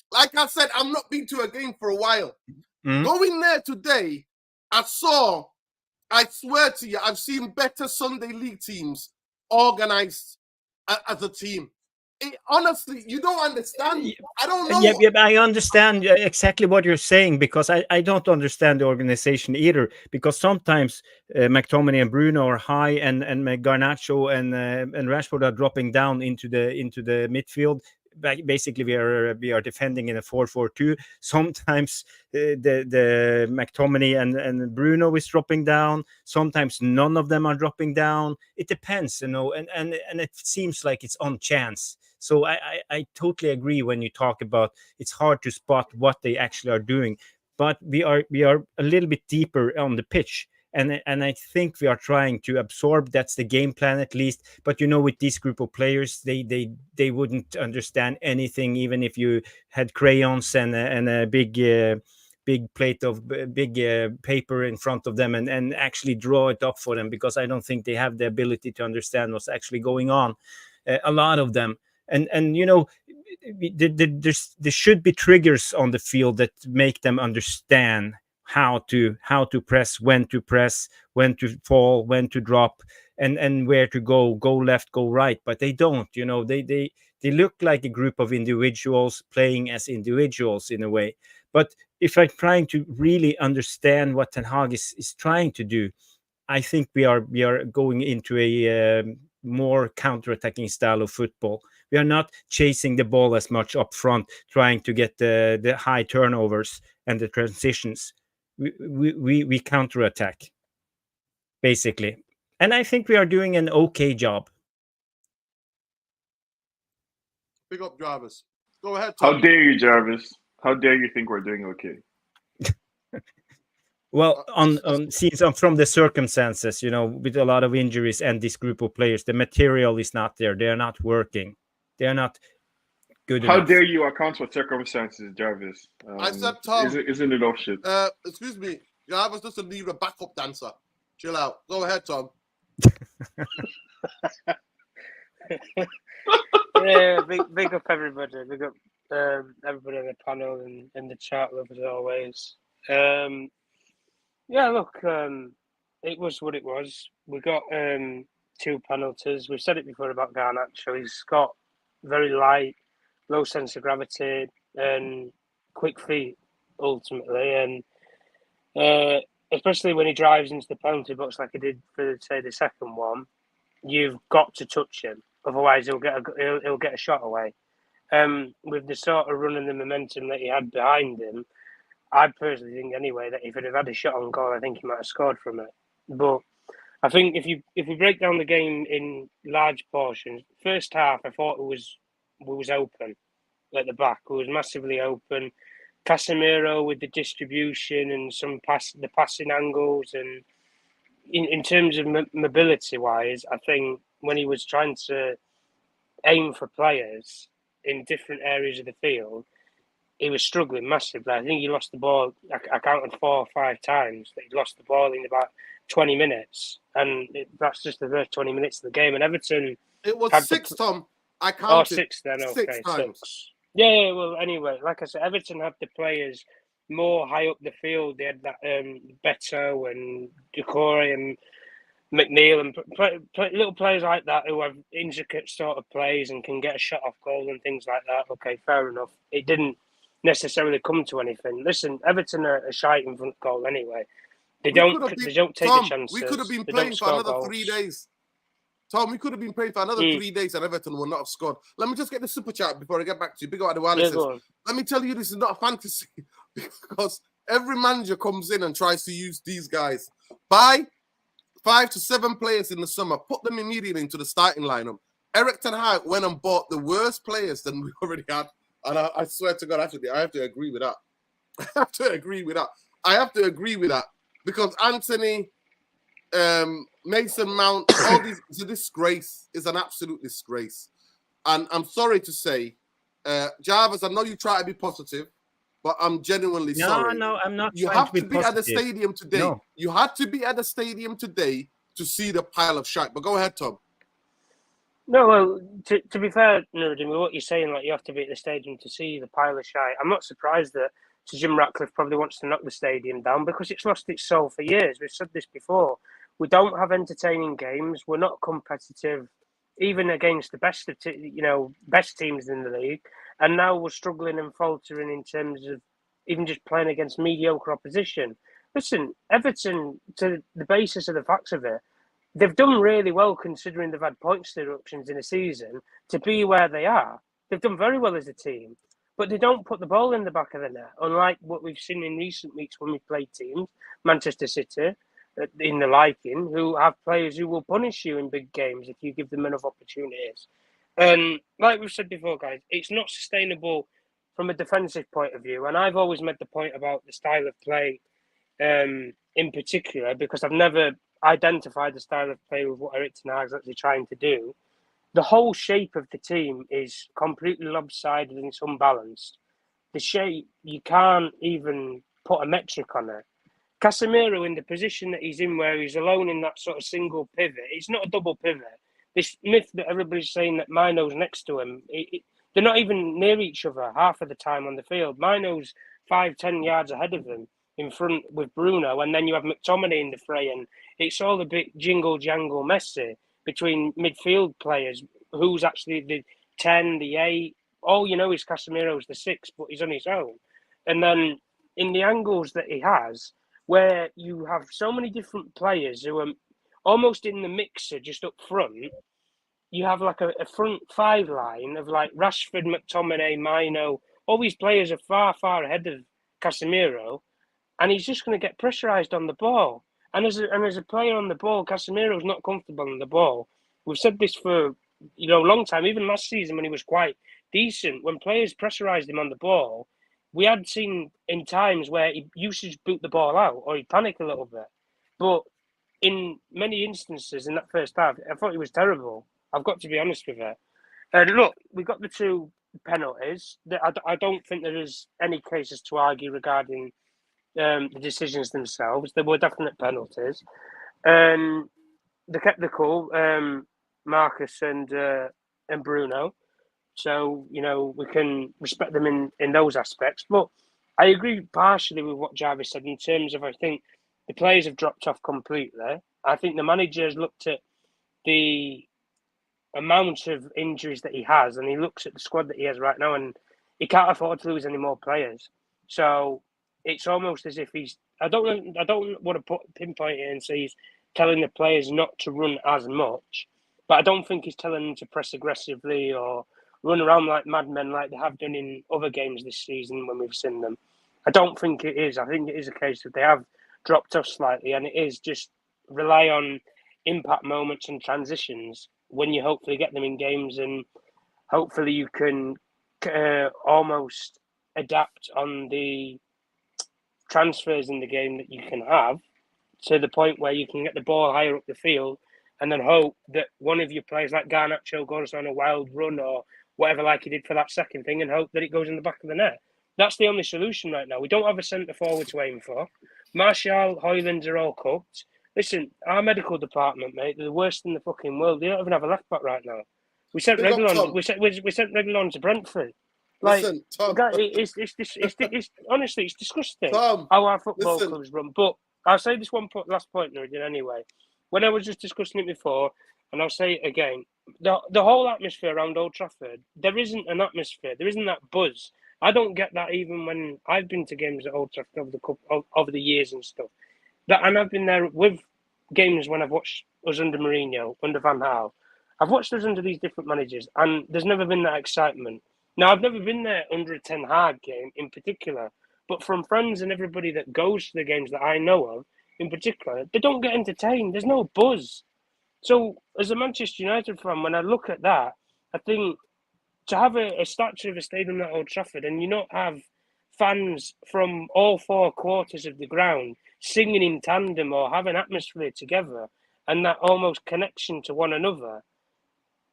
Like I said, I've not been to a game for a while. Going there today, I swear to you, I've seen better Sunday League teams organized as a team. Honestly, you don't understand. I don't know. Yeah, I understand exactly what you're saying, because I don't understand the organization either. Because sometimes McTominay and Bruno are high, and Garnacho and Rashford are dropping down into the midfield. Basically, we are defending in a 4-4-2. Sometimes the McTominay and Bruno is dropping down. Sometimes none of them are dropping down. It depends, and it seems like it's on chance. So I totally agree when you talk about it's hard to spot what they actually are doing, but we are a little bit deeper on the pitch. And I think we are trying to absorb. That's the game plan, at least. But with this group of players, they wouldn't understand anything, even if you had crayons and a big plate of big paper in front of them and actually draw it up for them, because I don't think they have the ability to understand what's actually going on. A lot of them. And there should be triggers on the field that make them understand how to press, when to fall, when to drop, and where to go left, go right. But they don't. They look like a group of individuals playing as individuals in a way. But if I'm trying to really understand what Ten Hag is trying to do, I think we are going into a more counter-attacking style of football. We are not chasing the ball as much up front, trying to get the high turnovers and the transitions. We counter-attack, basically. And I think we are doing an okay job. Big up, Jarvis. Go ahead, Tom. How dare you, Jarvis? How dare you think we're doing okay? Well, since I'm from the circumstances, with a lot of injuries and this group of players, the material is not there. They are not working. They are not good enough. How dare you account for circumstances, Jarvis? I said, Tom. Isn't it off shit? Excuse me. Jarvis doesn't need a backup dancer. Chill out. Go ahead, Tom. Yeah, big up everybody. Big up everybody on the panel and in the chat room as always. Yeah, look, it was what it was. We got 2 penalties. We've said it before about Garnacho. He's got very light, low sense of gravity and quick feet ultimately, and especially when he drives into the penalty box like he did for say the second one. You've got to touch him, otherwise he'll get a shot away. With the sort of run and the momentum that he had behind him, I personally think anyway that if he'd have had a shot on goal, I think he might have scored from it. But I think if we break down the game in large portions, first half I thought we was open at the back. We was massively open. Casemiro with the distribution and the passing angles, and in terms of mobility wise, I think when he was trying to aim for players in different areas of the field, he was struggling massively. I think he lost the ball. I counted 4 or 5 times that he lost the ball in about 20 minutes, and that's just the first 20 minutes of the game. And Everton, it was 6, Tom. I counted. Oh, 6 then. Okay, 6 times. 6. Yeah. Well, anyway, like I said, Everton had the players more high up the field. They had that Beto and Decore and McNeil and little players like that who have intricate sort of plays and can get a shot off goal and things like that. Okay, fair enough. It didn't necessarily come to anything. Listen, Everton are a shite in front goal anyway. They don't take Tom, the chances. We could have been playing for another 3 days. Tom, we could have been playing for another 3 days and Everton will not have scored. Let me just get the super chat before I get back to you. Big up Adewale. Let me tell you, this is not a fantasy because every manager comes in and tries to use these guys. Buy 5 to 7 players in the summer, put them immediately into the starting lineup. Eric Ten Hag went and bought the worst players than we already had. And I swear to God, actually, I have to agree with that. I have to agree with that. Because Anthony, Mason Mount, all these, it's a disgrace. It's an absolute disgrace. And I'm sorry to say, Jarvis, I know you try to be positive, but I'm genuinely sorry. No, I'm not. You have to be at the stadium today. No. You had to be at the stadium today to see the pile of shite. But go ahead, Tom. No, well, to be fair, Nuruddin, with what you're saying, like you have to be at the stadium to see the pile of shite. I'm not surprised that Sir Jim Ratcliffe probably wants to knock the stadium down because it's lost its soul for years. We've said this before. We don't have entertaining games. We're not competitive, even against the best teams in the league. And now we're struggling and faltering in terms of even just playing against mediocre opposition. Listen, Everton, to the basis of the facts of it, they've done really well considering they've had points deductions in a season to be where they are. They've done very well as a team, but they don't put the ball in the back of the net, unlike what we've seen in recent weeks when we played teams, Manchester City, in the liking, who have players who will punish you in big games if you give them enough opportunities. And like we've said before, guys, it's not sustainable from a defensive point of view. And I've always made the point about the style of play in particular, because I've never identified the style of play with what Eric Ten Hag's actually trying to do. The whole shape of the team is completely lopsided and it's unbalanced. The shape, you can't even put a metric on it. Casemiro, in the position that he's in, where he's alone in that sort of single pivot, it's not a double pivot. This myth that everybody's saying that Mino's next to him, they're not even near each other half of the time on the field. Mino's 5-10 yards ahead of them in front with Bruno, and then you have McTominay in the fray, and it's all a bit jingle-jangle messy between midfield players. Who's actually the 10, the 8? All you know is Casemiro's the 6, but he's on his own. And then in the angles that he has, where you have so many different players who are almost in the mixer just up front, you have like a front 5 line of like Rashford, McTominay, Mino. All these players are far, far ahead of Casemiro, and he's just going to get pressurised on the ball. And as a player on the ball, Casemiro's not comfortable on the ball. We've said this for a long time, even last season when he was quite decent. When players pressurised him on the ball, we had seen in times where he used to boot the ball out or he'd panic a little bit. But in many instances in that first half, I thought he was terrible. I've got to be honest with it. And look, we got the 2 penalties. I don't think there is any cases to argue regarding the decisions themselves. There were definite penalties. and they kept the cool, Marcus and Bruno. So we can respect them in those aspects. But I agree partially with what Jarvis said in terms of I think the players have dropped off completely. I think the manager has looked at the amount of injuries that he has, and he looks at the squad that he has right now, and he can't afford to lose any more players. So it's almost as if he's. I don't want to pinpoint it and say he's telling the players not to run as much, but I don't think he's telling them to press aggressively or run around like madmen like they have done in other games this season when we've seen them. I don't think it is. I think it is a case that they have dropped off slightly, and it is just rely on impact moments and transitions when you hopefully get them in games, and hopefully you can almost adapt on the transfers in the game that you can have to the point where you can get the ball higher up the field and then hope that one of your players like Garnacho goes on a wild run or whatever like he did for that second thing and hope that it goes in the back of the net. That's the only solution right now. We don't have a centre forward to aim for. Martial, Hoylands are all cooked. Listen, our medical department, mate, they're the worst in the fucking world. They don't even have a left back right now. We sent Reguilon. We sent Reguilon to Brentford. Like, Listen, Tom. It's honestly, it's disgusting Tom, how our football clubs run. But I'll say this last point, Nuruddin, anyway. When I was just discussing it before, and I'll say it again, the whole atmosphere around Old Trafford, there isn't an atmosphere. There isn't that buzz. I don't get that even when I've been to games at Old Trafford over the years and stuff. And I've been there with games when I've watched us under Mourinho, under Van Gaal. I've watched us under these different managers, and there's never been that excitement. Now, I've never been there under a Ten Hag game in particular, but from friends and everybody that goes to the games that I know of, in particular, they don't get entertained. There's no buzz. So, as a Manchester United fan, when I look at that, I think to have a statue of a stadium at Old Trafford and you not have fans from all four quarters of the ground singing in tandem or having atmosphere together and that almost connection to one another,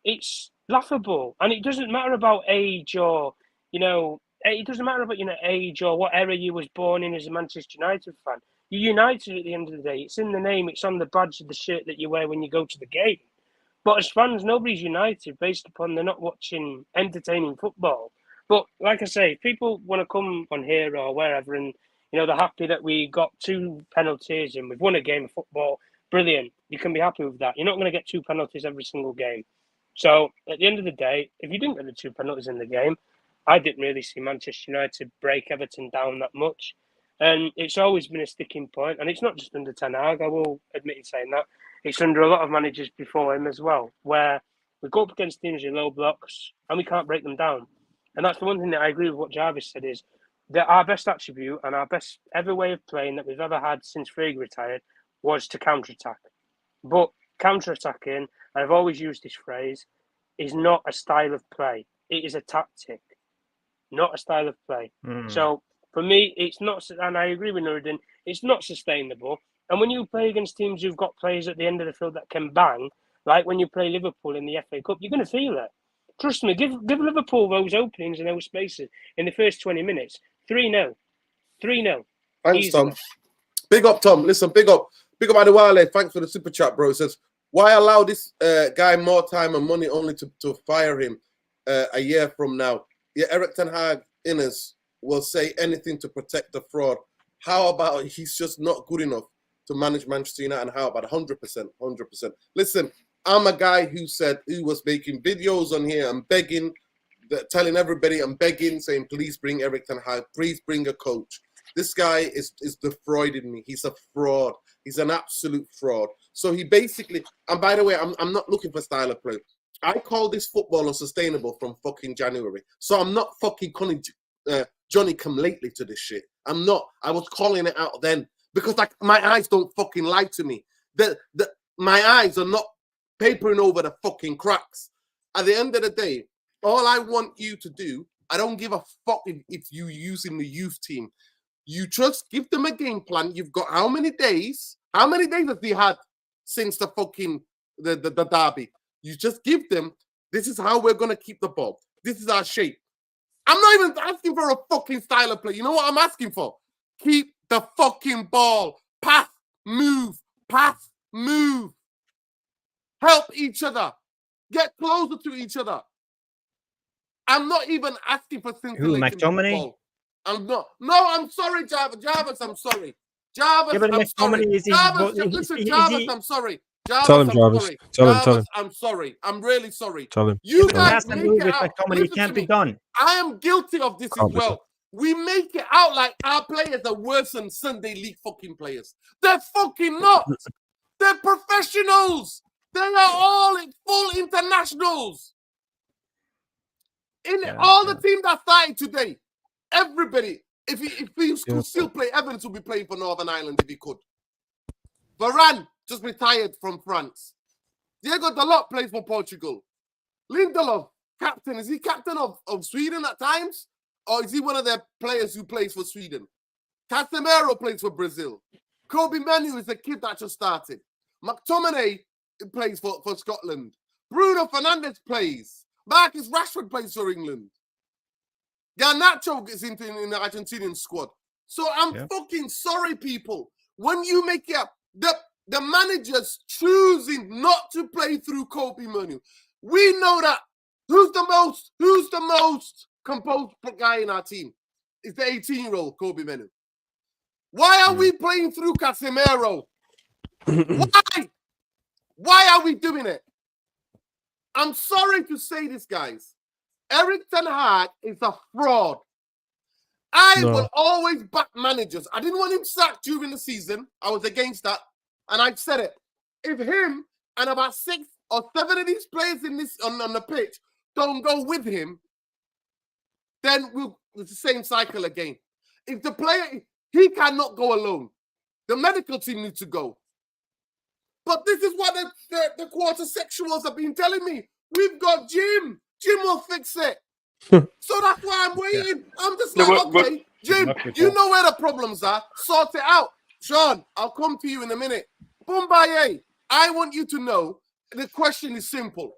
it's laughable. And it doesn't matter about age or, it doesn't matter about, age or what era you was born in as a Manchester United fan. You're United at the end of the day. It's in the name. It's on the badge of the shirt that you wear when you go to the game. But as fans, nobody's united based upon they're not watching entertaining football. But like I say, if people want to come on here or wherever and, they're happy that we got 2 penalties and we've won a game of football, brilliant. You can be happy with that. You're not going to get 2 penalties every single game. So at the end of the day, if you didn't get the 2 penalties in the game, I didn't really see Manchester United break Everton down that much. And it's always been a sticking point. And it's not just under Ten Hag, I will admit in saying that. It's under a lot of managers before him as well, where we go up against teams in low blocks and we can't break them down. And that's the one thing that I agree with what Jarvis said is that our best attribute and our best ever way of playing that we've ever had since Fergie retired was to counter-attack. But counter-attacking, and I've always used this phrase, is not a style of play. It is a tactic, not a style of play. So for me, it's not, and I agree with Nuruddin, it's not sustainable. And when you play against teams who've got players at the end of the field that can bang, like when you play Liverpool in the FA Cup, you're going to feel it. Trust me, give Liverpool those openings and those spaces in the first 20 minutes. 3-0. 3-0. Thanks, Easily. Tom. Big up, Tom. Listen, big up. Big up Adewale. Thanks for the super chat, bro. It says, why allow this guy more time and money only to fire him a year from now? Yeah, Eric Ten Hag inners will say anything to protect the fraud. How about he's just not good enough to manage Manchester United? And how about 100%? 100%. Listen, I'm a guy who was making videos on here and begging, telling everybody and begging, saying, please bring Eric Ten Hag, please bring a coach. This guy is defrauding me. He's a fraud. He's an absolute fraud. So he basically, and by the way, I'm not looking for style of play. I call this football unsustainable from fucking January. So I'm not fucking calling Johnny come lately to this shit. I'm not. I was calling it out then because like my eyes don't fucking lie to me. My eyes are not papering over the fucking cracks. At the end of the day, all I want you to do, I don't give a fuck if you using the youth team. You just give them a game plan. You've got how many days? How many days have they had since the fucking the derby? You just give them, this is how we're going to keep the ball. This is our shape. I'm not even asking for a fucking style of play. You know what I'm asking for? Keep the fucking ball. Pass, move, move, help each other, get closer to each other. I'm not even asking for scintillating McTominay? football. I'm not. No, I'm sorry, Jarvis. Jarvis, I'm sorry. Jarvis, Yeah, but I'm sorry. McTominay Listen, Jarvis, I'm sorry. Tell Jarvis, him, I'm Jarvis. sorry. Tell him. Jarvis, I'm sorry. I'm really sorry. Tell him. You but guys pass and make move it with out. McTominay Listen can't to be me. done. I am guilty of this Can't as be done. well. We make it out like our players are worse than Sunday League fucking players. They're fucking not. They're professionals. They are all full internationals. All the team that started today, everybody, if he could still play, Evans would be playing for Northern Ireland if he could. Varane just retired from France. Diego Dalot plays for Portugal. Lindelof, captain. Is he captain of Sweden at times? Or is he one of their players who plays for Sweden? Casemiro plays for Brazil. Kobe Menu is the kid that just started. McTominay plays for Scotland. Bruno Fernandes plays. Marcus Rashford plays for England. Garnacho is in the Argentinian squad. So I'm fucking sorry, people. When you make it up, the manager's choosing not to play through Kobe Manu. We know that. Who's the most composed guy in our team? It's the 18-year-old Kobe Manu. Why are we playing through Casemiro? Why? Why are we doing it? I'm sorry to say this, guys. Eric Ten Hag is a fraud. I will always back managers. I didn't want him sacked during the season. I was against that. And I said it. If him and about 6 or 7 of these players in this on the pitch don't go with him, then it's the same cycle again. If the player, he cannot go alone. The medical team needs to go. But this is what the quarter sexuals have been telling me. We've got Jim. Jim will fix it. So that's why I'm waiting. I'm just like, okay, Jim, you know where the problems are. Sort it out. Sean, I'll come to you in a minute. Boombaye, I want you to know the question is simple.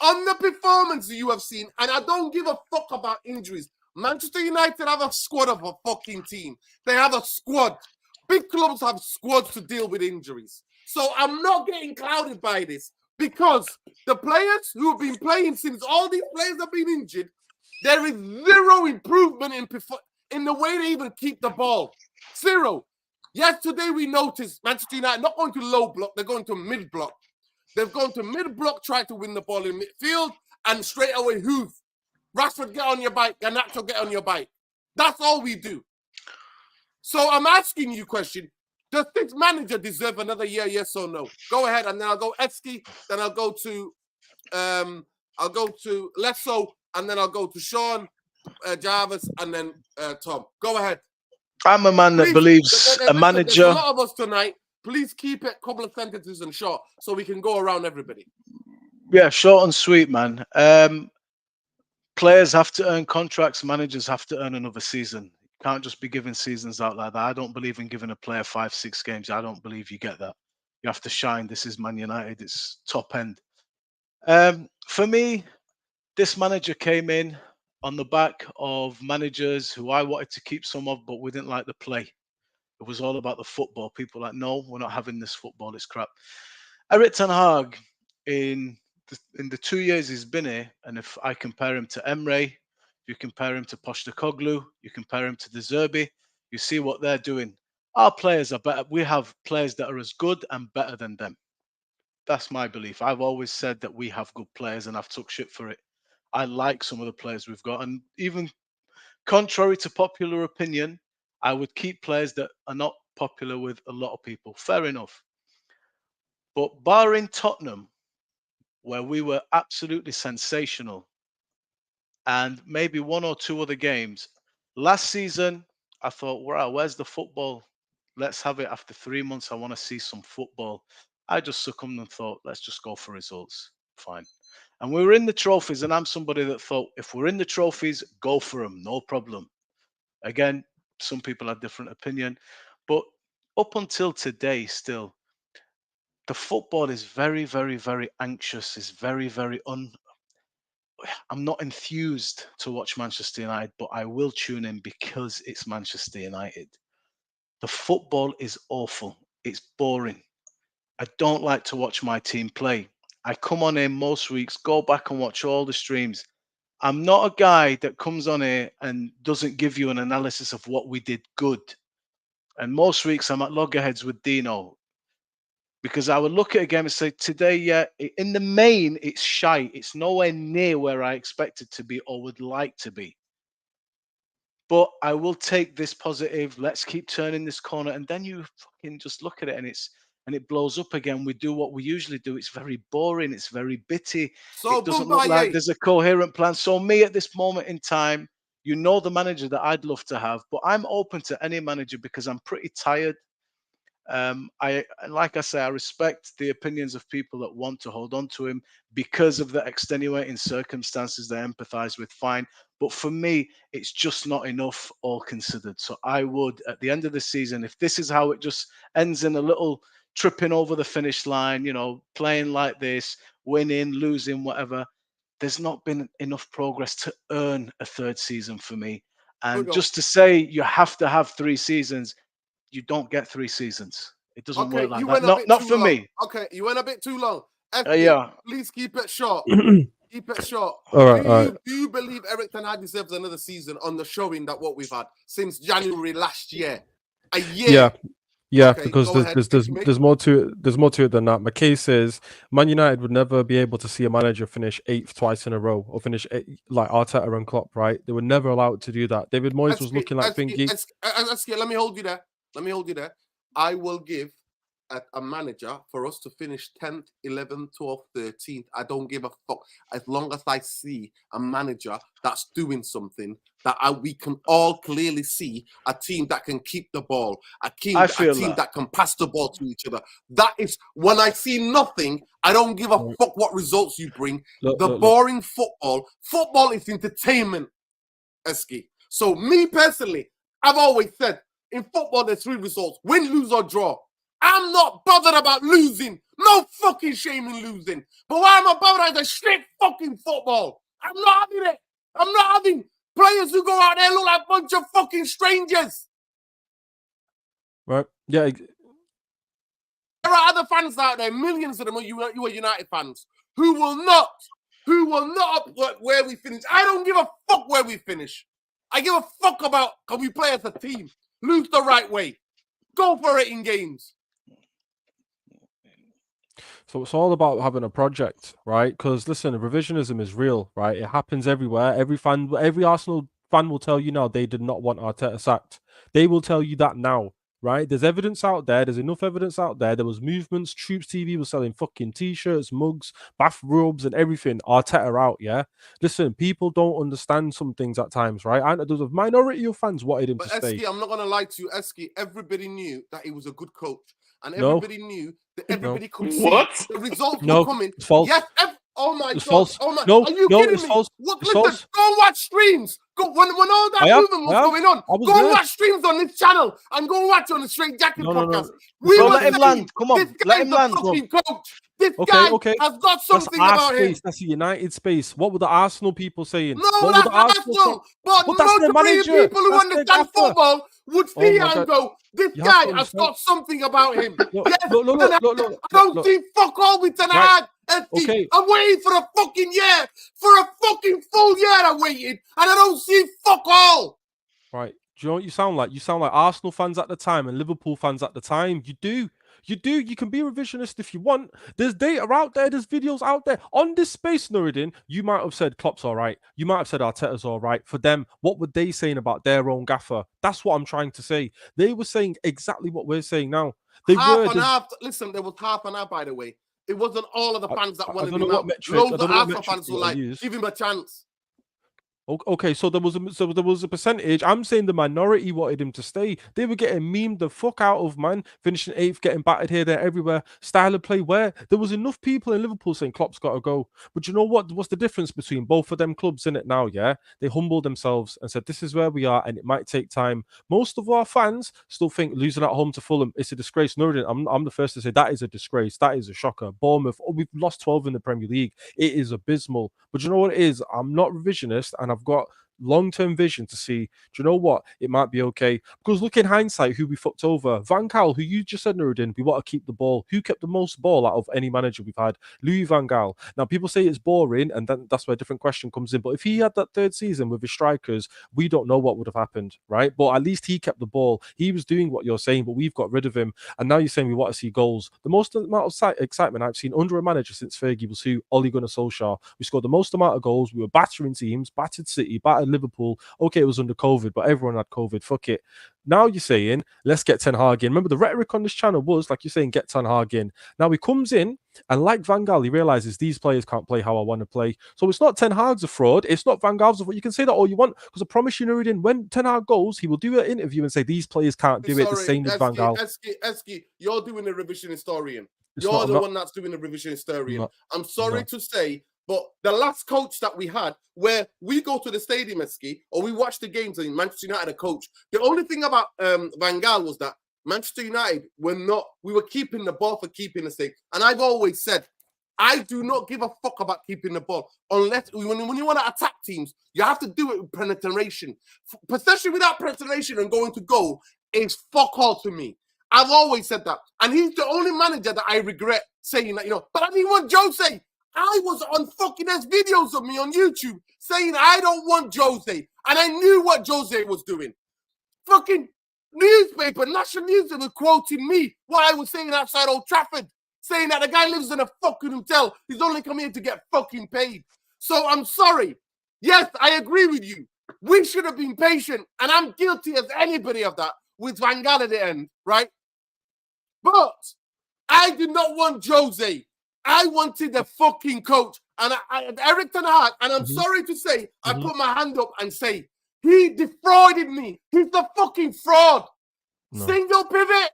On the performance you have seen, and I don't give a fuck about injuries. Manchester United have a squad of a fucking team. They have a squad. Big clubs have squads to deal with injuries. So I'm not getting clouded by this because the players who have been playing since all these players have been injured, there is zero improvement in the way they even keep the ball. Zero. Yesterday we noticed Manchester United not going to low block, they're going to mid block. They've gone to mid block, try to win the ball in midfield, and straight away hoof. Rashford, get on your bike. Garnacho, get on your bike. That's all we do. So I'm asking you a question. Does this manager deserve another year, yes or no? Go ahead, and then I'll go Eski, then I'll go to Lesso, and then I'll go to Sean, Jarvis, and then Tom. Go ahead. I'm a man that believes a manager. There's a lot of us tonight. Please keep it a couple of sentences and short so we can go around everybody. Yeah, short and sweet, man. Players have to earn contracts. Managers have to earn another season. You can't just be giving seasons out like that. I don't believe in giving a player 5-6 games. I don't believe you get that. You have to shine. This is Man United. It's top end. For me, this manager came in on the back of managers who I wanted to keep some of, but we didn't like the play. It was all about the football. People were like, no, we're not having this football. It's crap. Eric Ten Hag, in the 2 years he's been here, and if I compare him to Emre, you compare him to Postecoglou, you compare him to De Zerbi, you see what they're doing. Our players are better. We have players that are as good and better than them. That's my belief. I've always said that we have good players, and I've took shit for it. I like some of the players we've got, and even contrary to popular opinion, I would keep players that are not popular with a lot of people. Fair enough. But barring Tottenham, where we were absolutely sensational, and maybe 1 or 2 other games, last season, I thought, wow, where's the football? Let's have it after 3 months. I want to see some football. I just succumbed and thought, let's just go for results. Fine. And we were in the trophies, and I'm somebody that thought, if we're in the trophies, go for them, no problem. Again, some people have different opinion, but up until today, still, the football is very, very, very anxious. Is very, very I'm not enthused to watch Manchester United, but I will tune in because it's Manchester United. The football is awful. It's boring. I don't like to watch my team play. I come on here most weeks, go back and watch all the streams. I'm not a guy that comes on here and doesn't give you an analysis of what we did good. And most weeks I'm at loggerheads with Dino because I would look at a game and say, today, yeah, in the main, it's shite. It's nowhere near where I expect it to be or would like to be. But I will take this positive. Let's keep turning this corner. And then you fucking just look at it and it blows up again. We do what we usually do. It's very boring. It's very bitty. So It doesn't look like there's a coherent plan. So me at this moment in time, you know the manager that I'd love to have, but I'm open to any manager because I'm pretty tired. Like I say, I respect the opinions of people that want to hold on to him because of the extenuating circumstances they empathize with. Fine, but for me, it's just not enough, all considered. So I would, at the end of the season, if this is how it just ends in a little tripping over the finish line, you know, playing like this, winning, losing, whatever, there's not been enough progress to earn a third season for me. And just to say you have to have 3 seasons, you don't get 3 seasons. It doesn't work like that. Not for me. Okay, you went a bit too long. Yeah. Please keep it short. Keep it short. All right. Do you believe Eric Ten Hag deserves another season on the showing that what we've had since January last year? A year. Yeah, Okay, because there's more to it than that. My case is Man United would never be able to see a manager finish 8th twice in a row or finish like Arteta and Klopp, right? They were never allowed to do that. David Moyes was looking like thinking. Let me hold you there. I will give a manager for us to finish 10th, 11th, 12th, 13th. I don't give a fuck as long as I see a manager that's doing something that we can all clearly see a team that can keep the ball, a team that can pass the ball to each other. That is when I see nothing. I don't give a fuck what results you bring. Boring football. Football is entertainment, Eski. So me personally, I've always said in football there's 3 results: win, lose, or draw. I'm not bothered about losing. No fucking shame in losing. But why am I bothered at straight fucking football? I'm not having it. I'm not having players who go out there look like a bunch of fucking strangers. Right. Yeah. There are other fans out there, millions of them are United fans, who will not where we finish. I don't give a fuck where we finish. I give a fuck about can we play as a team, lose the right way, go for it in games. So it's all about having a project, right? Because listen, revisionism is real, right? It happens everywhere. Every Arsenal fan will tell you now they did not want Arteta sacked. They will tell you that now, right? There's evidence out there. There's enough evidence out there. There was movements. Troops TV was selling fucking t-shirts, mugs, bath robes, and everything. Arteta out, yeah? Listen, people don't understand some things at times, right? And there's a minority of fans wanted him to stay. Eski, I'm not going to lie to you, Eski. Everybody knew that he was a good coach. And everybody knew that everybody could see the results were coming. It's false. Yes, oh my God. False. Oh my, no, are you no, kidding it's me? false. Listen, go watch streams. Go when all that movement was going on. Go watch streams on this channel and go watch on the Straight Jacket podcast. No. Let him land. Come on, let him land. Coach. This guy has got something about him. That's a United space. What were the Arsenal people saying? No, that's Arsenal. But most people who understand football would see and go, this guy has got something about him. I don't see fuck all with Ten Hag. Okay. I'm waiting for a fucking year. For a fucking full year I waited. And I don't see fuck all. Right. Do you know what you sound like? You sound like Arsenal fans at the time and Liverpool fans at the time. You do. You can be revisionist if you want. There's data out there. There's videos out there. On this space, Nuruddin, you might have said Klopp's all right. You might have said Arteta's all right. For them, what were they saying about their own gaffer? That's what I'm trying to say. They were saying exactly what we're saying now. Half. Listen, there was half an hour, by the way. It wasn't all of the fans that wanted him out. Loads of Arsenal fans were like, give him a chance. Okay, so there was a percentage. I'm saying the minority wanted him to stay. They were getting memed the fuck out of, man. Finishing 8th, getting battered here, there, everywhere. Style of play where there was enough people in Liverpool saying Klopp's got to go. But you know what? What's the difference between both of them clubs in it now? Yeah, they humbled themselves and said this is where we are, and it might take time. Most of our fans still think losing at home to Fulham is a disgrace. No, I'm the first to say that is a disgrace. That is a shocker. Bournemouth, we've lost 12 in the Premier League. It is abysmal. But you know what it is? I'm not revisionist, and I've got long-term vision to see, do you know what? It might be okay. Because look in hindsight, who we fucked over. Van Gaal, who you just said, Nuruddin, we want to keep the ball. Who kept the most ball out of any manager we've had? Louis Van Gaal. Now, people say it's boring, and then that's where a different question comes in. But if he had that third season with his strikers, we don't know what would have happened, right? But at least he kept the ball. He was doing what you're saying, but we've got rid of him. And now you're saying we want to see goals. The most amount of excitement I've seen under a manager since Fergie was who? Ole Gunnar Solskjaer. We scored the most amount of goals. We were battering teams, battered City, battered Liverpool. Okay, it was under COVID, but everyone had COVID. Fuck it. Now you're saying, let's get Ten Hag in. Remember, the rhetoric on this channel was, like you're saying, get Ten Hag in. Now he comes in, and like Van Gaal, he realizes these players can't play how I want to play. So it's not Ten Hag's a fraud. It's not Van Gaal's a fraud. You can say that all you want, because I promise you, Nuruddin, when Ten Hag goes, he will do an interview and say, these players can't do it. The same with Van Gaal. Eski, you're doing the revision historian. It's You're not- the I'm not- one that's doing the revision historian. not- I'm sorry no. to say, but the last coach that we had, where we go to the stadium, Eski, or we watch the games and Manchester United a coach, the only thing about Van Gaal was that Manchester United we were keeping the ball for keeping the sake. And I've always said, I do not give a fuck about keeping the ball unless when you want to attack teams, you have to do it with penetration. Possession without penetration and going to goal is fuck all to me. I've always said that. And he's the only manager that I regret saying that, but I didn't want Jose. I was on fucking, there's videos of me on YouTube saying I don't want Jose. And I knew what Jose was doing. Fucking newspaper, national newspaper quoting me what I was saying outside Old Trafford, saying that the guy lives in a fucking hotel. He's only come here to get fucking paid. So I'm sorry. Yes, I agree with you. We should have been patient. And I'm guilty as anybody of that with Van Gaal at the end, right? But I did not want Jose. I wanted the fucking coach. And Eric Ten Hag, and I'm sorry to say, I put my hand up and say, he defrauded me. He's the fucking fraud. No. Single pivot.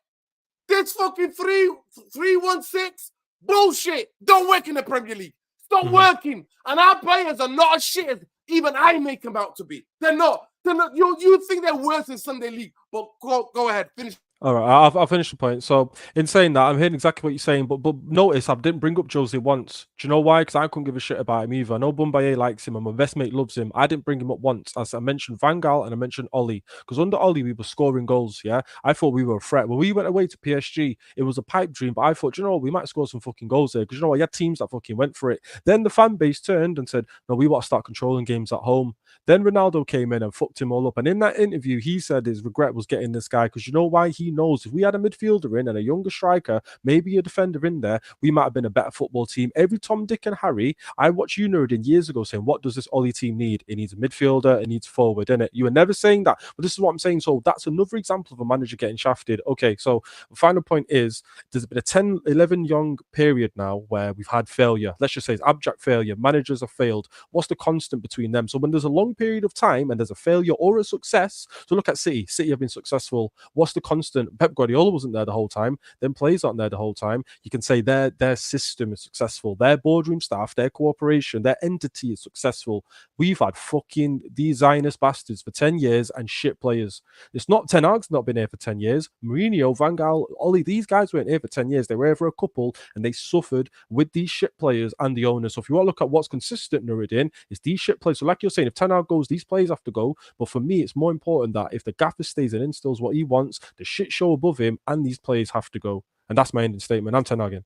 This fucking 3-1-6. Bullshit. Don't work in the Premier League. Stop working. And our players are not as shit as even I make them out to be. They're not. You think they're worse than Sunday League. But go ahead. Finish. All right, I'll finish the point. So, in saying that, I'm hearing exactly what you're saying, but notice I didn't bring up Jose once. Do you know why? Because I couldn't give a shit about him either. I know Bumbaye likes him, and my best mate loves him. I didn't bring him up once. As I mentioned Van Gaal and I mentioned Ollie, because under Ollie we were scoring goals. Yeah, I thought we were a threat. When we went away to PSG, it was a pipe dream, but I thought, we might score some fucking goals there, because you had teams that fucking went for it. Then the fan base turned and said, no, we want to start controlling games at home. Then Ronaldo came in and fucked him all up. And in that interview, he said his regret was getting this guy, because you know why? He knows if we had a midfielder in and a younger striker, maybe a defender in there, we might have been a better football team. Every Tom, Dick and Harry, I watched you, Nuruddin, years ago saying, what does this Ollie team need? It needs a midfielder, it needs forward, innit? You were never saying that. But this is what I'm saying. So that's another example of a manager getting shafted. Okay, so the final point is, there's been a 10, 11 young period now where we've had failure. Let's just say it's abject failure. Managers have failed. What's the constant between them? So when there's a long period of time and there's a failure or a success, so look at City. City have been successful. What's the constant? Pep Guardiola wasn't there the whole time. Then players aren't there the whole time. You can say their system is successful. Their boardroom staff, their cooperation, their entity is successful. We've had fucking these Zionist bastards for 10 years and shit players. It's not Ten Hag's not been here for 10 years. Mourinho, Van Gaal, Ollie, these guys weren't here for 10 years. They were here for a couple and they suffered with these shit players and the owners. So if you want to look at what's consistent, Nuruddin, it's these shit players. So like you're saying, if Ten Hag goes, these players have to go. But for me, it's more important that if the gaffer stays and instills what he wants, the shit show above him and these players have to go. And that's my ending statement. I'm Ten Hag.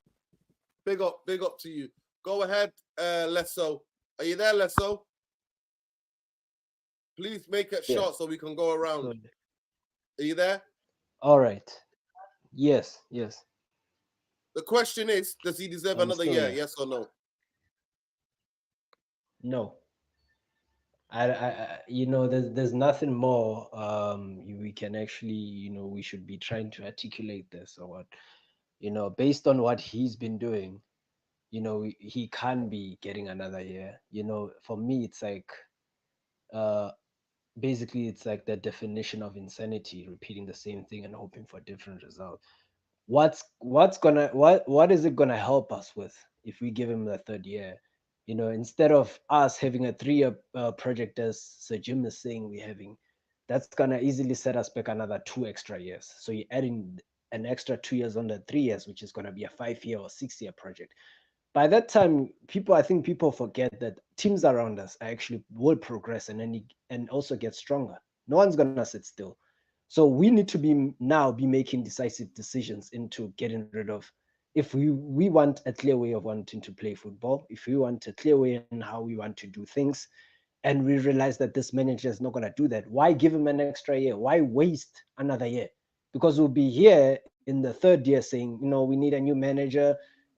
Big up to you. Go ahead, Lesso. Are you there, Lesso? Please make it short so we can go around. Good. Are you there? All right. Yes. The question is, does he deserve I'm another still year? here. Yes or no? No. There's nothing more we can actually, we should be trying to articulate this or what, based on what he's been doing, he can be getting another year. For me, it's like, basically it's like the definition of insanity, repeating the same thing and hoping for different results. What is it gonna help us with if we give him the third year? Instead of us having a 3-year project, as Sir Jim is saying we're having, that's gonna easily set us back another 2 extra years. So you're adding an extra 2 years on the 3 years, which is gonna be a 5-year or 6-year project. by that time, I think people forget that teams around us actually will progress and also get stronger. No one's gonna sit still. So we need to be making decisive decisions into getting rid of. If we want a clear way of wanting to play football, if we want a clear way in how we want to do things, and we realize that this manager is not gonna do that, why give him an extra year? Why waste another year? Because we'll be here in the third year saying, we need a new manager,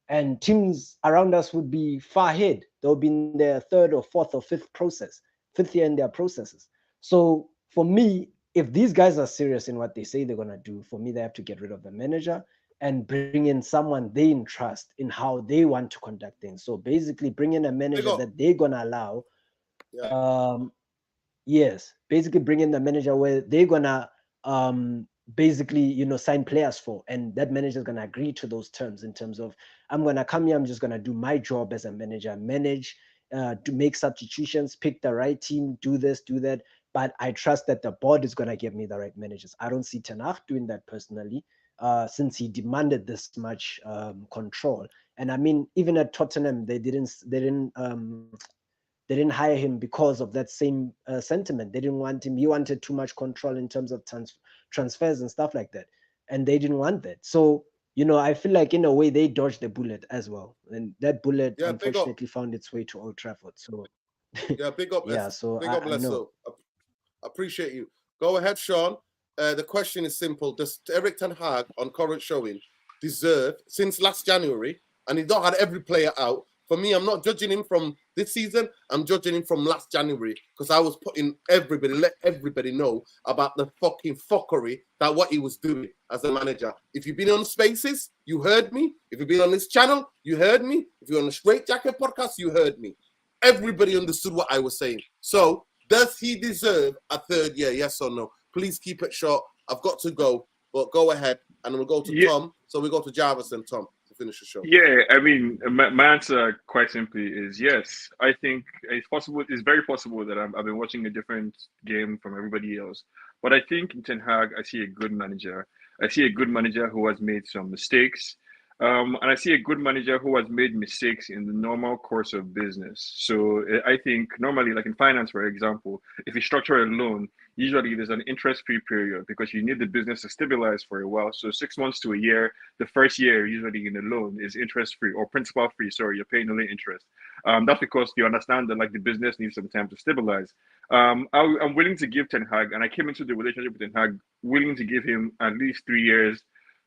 and teams around us would be far ahead. They'll be in their third or fourth or fifth year in their processes. So for me, if these guys are serious in what they say they're gonna do, for me, they have to get rid of the manager and bring in someone they entrust in how they want to conduct things. So basically, bring in a manager that they're gonna allow. Yes, basically bring in the manager where they're gonna basically sign players for, and that manager is gonna agree to those terms in terms of, I'm gonna come here, I'm just gonna do my job as a manager, manage, to make substitutions, pick the right team, do this, do that. But I trust that the board is gonna give me the right managers. I don't see Ten Hag doing that personally, since he demanded this much control. And I mean, even at Tottenham, they didn't hire him because of that same sentiment. They didn't want him. He wanted too much control in terms of transfers and stuff like that, and they didn't want that. So I feel like in a way they dodged the bullet as well, and that bullet unfortunately found its way to Old Trafford. So big up, yeah. So big up, Lesso. Appreciate you. Go ahead, Sean. The question is simple: does Erik ten Hag, on current showing, deserve, since last January, and he's not had every player out? For me, I'm not judging him from this season. I'm judging him from last January, because I was putting let everybody know about the fucking fuckery that what he was doing as a manager. If you've been on Spaces, you heard me. If you've been on this channel, you heard me. If you're on the Straight Jacket podcast, you heard me. Everybody understood what I was saying. So, does he deserve a third year? Yes or no? Please keep it short. I've got to go, but go ahead, and we'll go to Tom. So we go to Jarvis and Tom. Finish the show. Yeah, I mean, my answer quite simply is yes. I think it's possible. It's very possible that I've been watching a different game from everybody else. But I think in Ten Hag, I see a good manager. I see a good manager who has made some mistakes. And I see a good manager who has made mistakes in the normal course of business. So I think normally, like in finance, for example, if you structure a loan, usually there's an interest-free period because you need the business to stabilize for a while. So 6 months to a year, the first year usually in a loan is interest-free or principal-free. Sorry, you're paying only interest. That's because you understand that like the business needs some time to stabilize. I'm willing to give Ten Hag, and I came into the relationship with Ten Hag willing to give him at least 3 years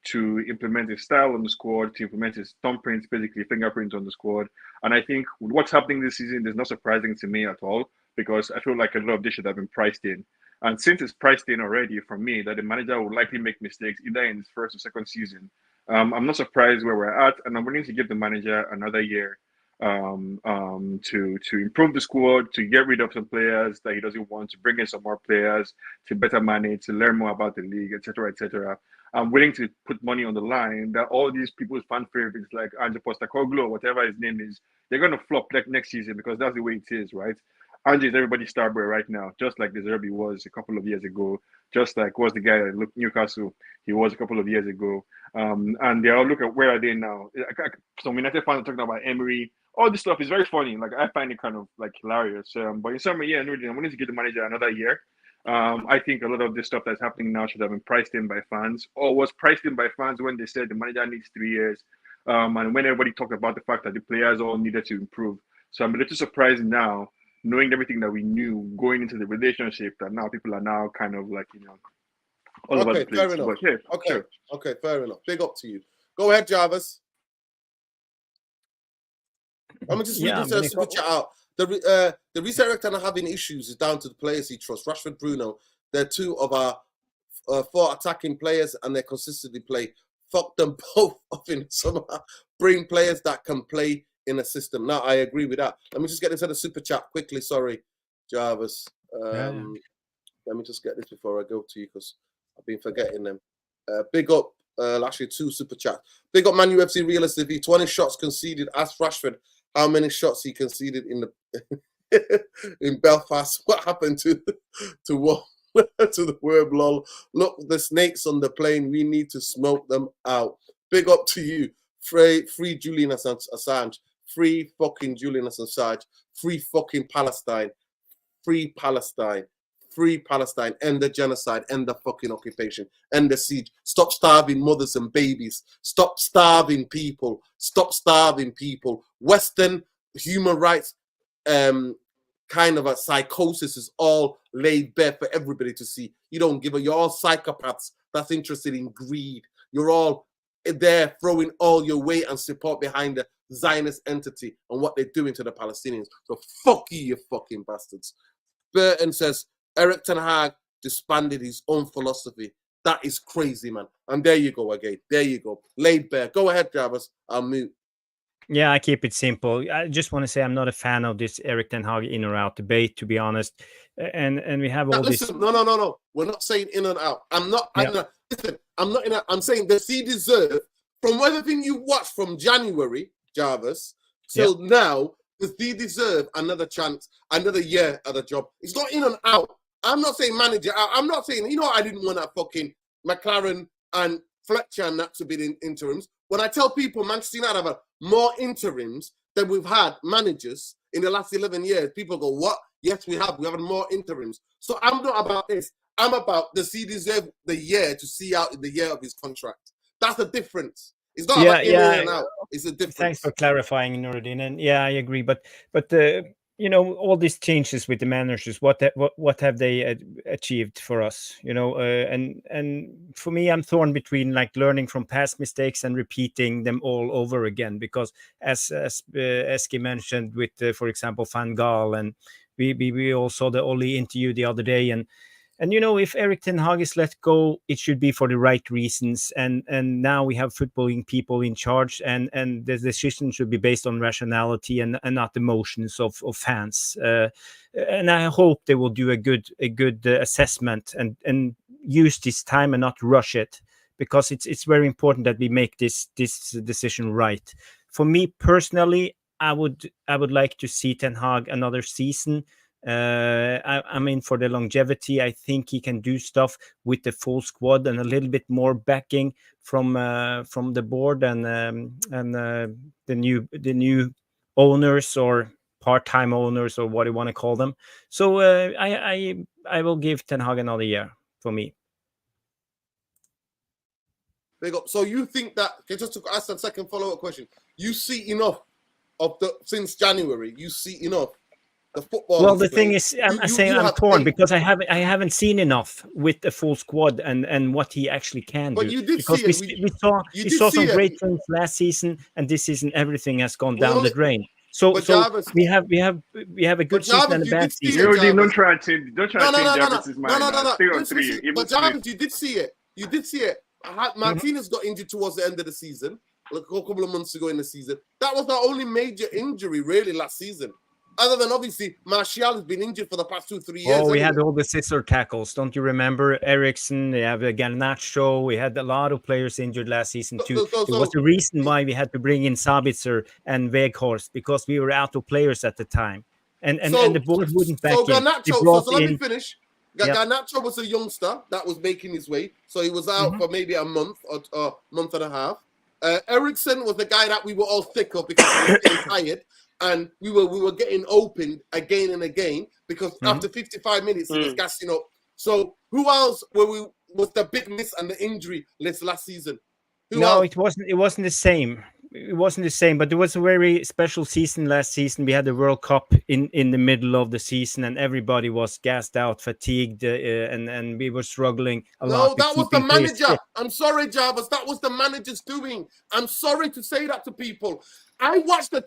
to implement his style on the squad, to implement his thumbprints, basically fingerprints on the squad. And I think what's happening this season is not surprising to me at all, because I feel like a lot of this should have been priced in. And since it's priced in already, for me, that the manager will likely make mistakes either in his first or second season, I'm not surprised where we're at, and I'm willing to give the manager another year to improve the squad, to get rid of some players that he doesn't want, to bring in some more players, to better manage, to learn more about the league, etc., etc. I'm willing to put money on the line that all these people's fan favorites like Ange Postecoglou, whatever his name is, they're going to flop next season, because that's the way it is, right? Ange is everybody's star boy right now, just like De Zerbi was a couple of years ago, just like was the guy at Newcastle, he was a couple of years ago. And they all look at where are they now. Some United fans are talking about Emery. All this stuff is very funny. Like, I find it kind of like hilarious. But in summary, yeah, I'm willing to give the manager another year. I think a lot of this stuff that's happening now should have been priced in by fans, or was priced in by fans when they said the manager needs 3 years. And when everybody talked about the fact that the players all needed to improve. So I'm a little surprised now, knowing everything that we knew going into the relationship, that now people are now kind of like, all over the place. Fair enough. But, yeah, okay, okay, fair enough. Big up to you. Go ahead, Jarvis. Let me just read this super chat out. The reason Erik ten Hag having issues is down to the players he trusts. Rashford, Bruno, they're two of our 4 attacking players, and they consistently play. Fuck them both up in somehow. Bring players that can play in a system. Now, I agree with that. Let me just get this at a super chat quickly. Sorry, Jarvis. Let me just get this before I go to you, because I've been forgetting them. Big up, actually 2 super chats. Big up Man UFC Realist TV. 20 shots conceded. Ask Rashford how many shots he conceded in the in Belfast. What happened to what? To the word lol. Look, the snakes on the plane. We need to smoke them out. Big up to you. Free Julian Assange. free fucking Julian Assange, free fucking Palestine, free Palestine, free Palestine, end the genocide, end the fucking occupation, end the siege. Stop starving mothers and babies. Stop starving people. Stop starving people. Western human rights kind of a psychosis is all laid bare for everybody to see. You don't give a, you're all psychopaths that's interested in greed. You're all there throwing all your weight and support behind the Zionist entity and what they're doing to the Palestinians. So fuck you fucking bastards. Burton says Eric Ten Hag disbanded his own philosophy. That is crazy, man. And there you go again. There you go. Laid bare. Go ahead, Jarvis. I'll mute. Yeah, I keep it simple. I just want to say I'm not a fan of this Eric Ten Hag in or out debate, to be honest. And we have all this. No. We're not saying in and out. I'm not. Listen, I'm not in. I'm saying does he deserve, from everything you watched from January, Jarvis, till now, does he deserve another chance, another year at the job? It's not in and out. I'm not saying manager out. I'm not saying, I didn't want that fucking McLaren and Fletcher and that to be in interims. When I tell people Manchester United have more interims than we've had managers in the last 11 years, people go, what? Yes, we have. We have more interims. So I'm not about this. I'm about, does he deserve the year to see out the year of his contract? That's the difference. It's not about in and out. It's a difference. Thanks for clarifying, Nuruddin. And yeah, I agree. But all these changes with the managers, what have they achieved for us? And for me, I'm torn between like learning from past mistakes and repeating them all over again. Because as Eski mentioned with, for example, Van Gaal, and we all saw the Oli interview the other day, and if Eric Ten Hag is let go, it should be for the right reasons. And now we have footballing people in charge, and the decision should be based on rationality and not emotions of fans. And I hope they will do a good assessment and use this time and not rush it, because it's very important that we make this decision right. For me personally, I would like to see Ten Hag another season. I mean, for the longevity, I think he can do stuff with the full squad and a little bit more backing from the board and the new owners or part-time owners, or what you want to call them. So I will give Ten Hag another year for me. Big up. So you think that, just to ask a second follow-up question, you see enough of since January, you see enough. Well, the thing is, I'm torn because I haven't seen enough with the full squad and what he actually can do. But you did because see we saw some great things last season, and this season everything has gone down the drain. So Jarvis, we have a good season and a bad season. Don't try to change Jarvis's mind. But Jarvis, you did see it. You did see it. Martinez got injured towards the end of the season, like a couple of months ago in the season. That was our only major injury really last season. Other than obviously Martial has been injured for the past 2-3 years. Oh, we had all the scissor tackles. Don't you remember Ericsson? We have Garnacho. We had a lot of players injured last season too. It was the reason why we had to bring in Sabitzer and Weghorst, because we were out of players at the time. And the board wouldn't back in. So let me finish. Garnacho was a youngster that was making his way. So he was out for maybe a month or a month and a half. Ericsson was the guy that we were all sick of because he was getting tired. And we were getting opened again and again because after 55 minutes he was gassing up. So who else was the big miss and the injury list last season? Who else? It wasn't the same. It wasn't the same, but there was a very special season last season. We had the World Cup in the middle of the season, and everybody was gassed out, fatigued, and we were struggling a lot. No, that was the manager. I'm sorry, Jarvis. That was the manager's doing. I'm sorry to say that to people. I watched the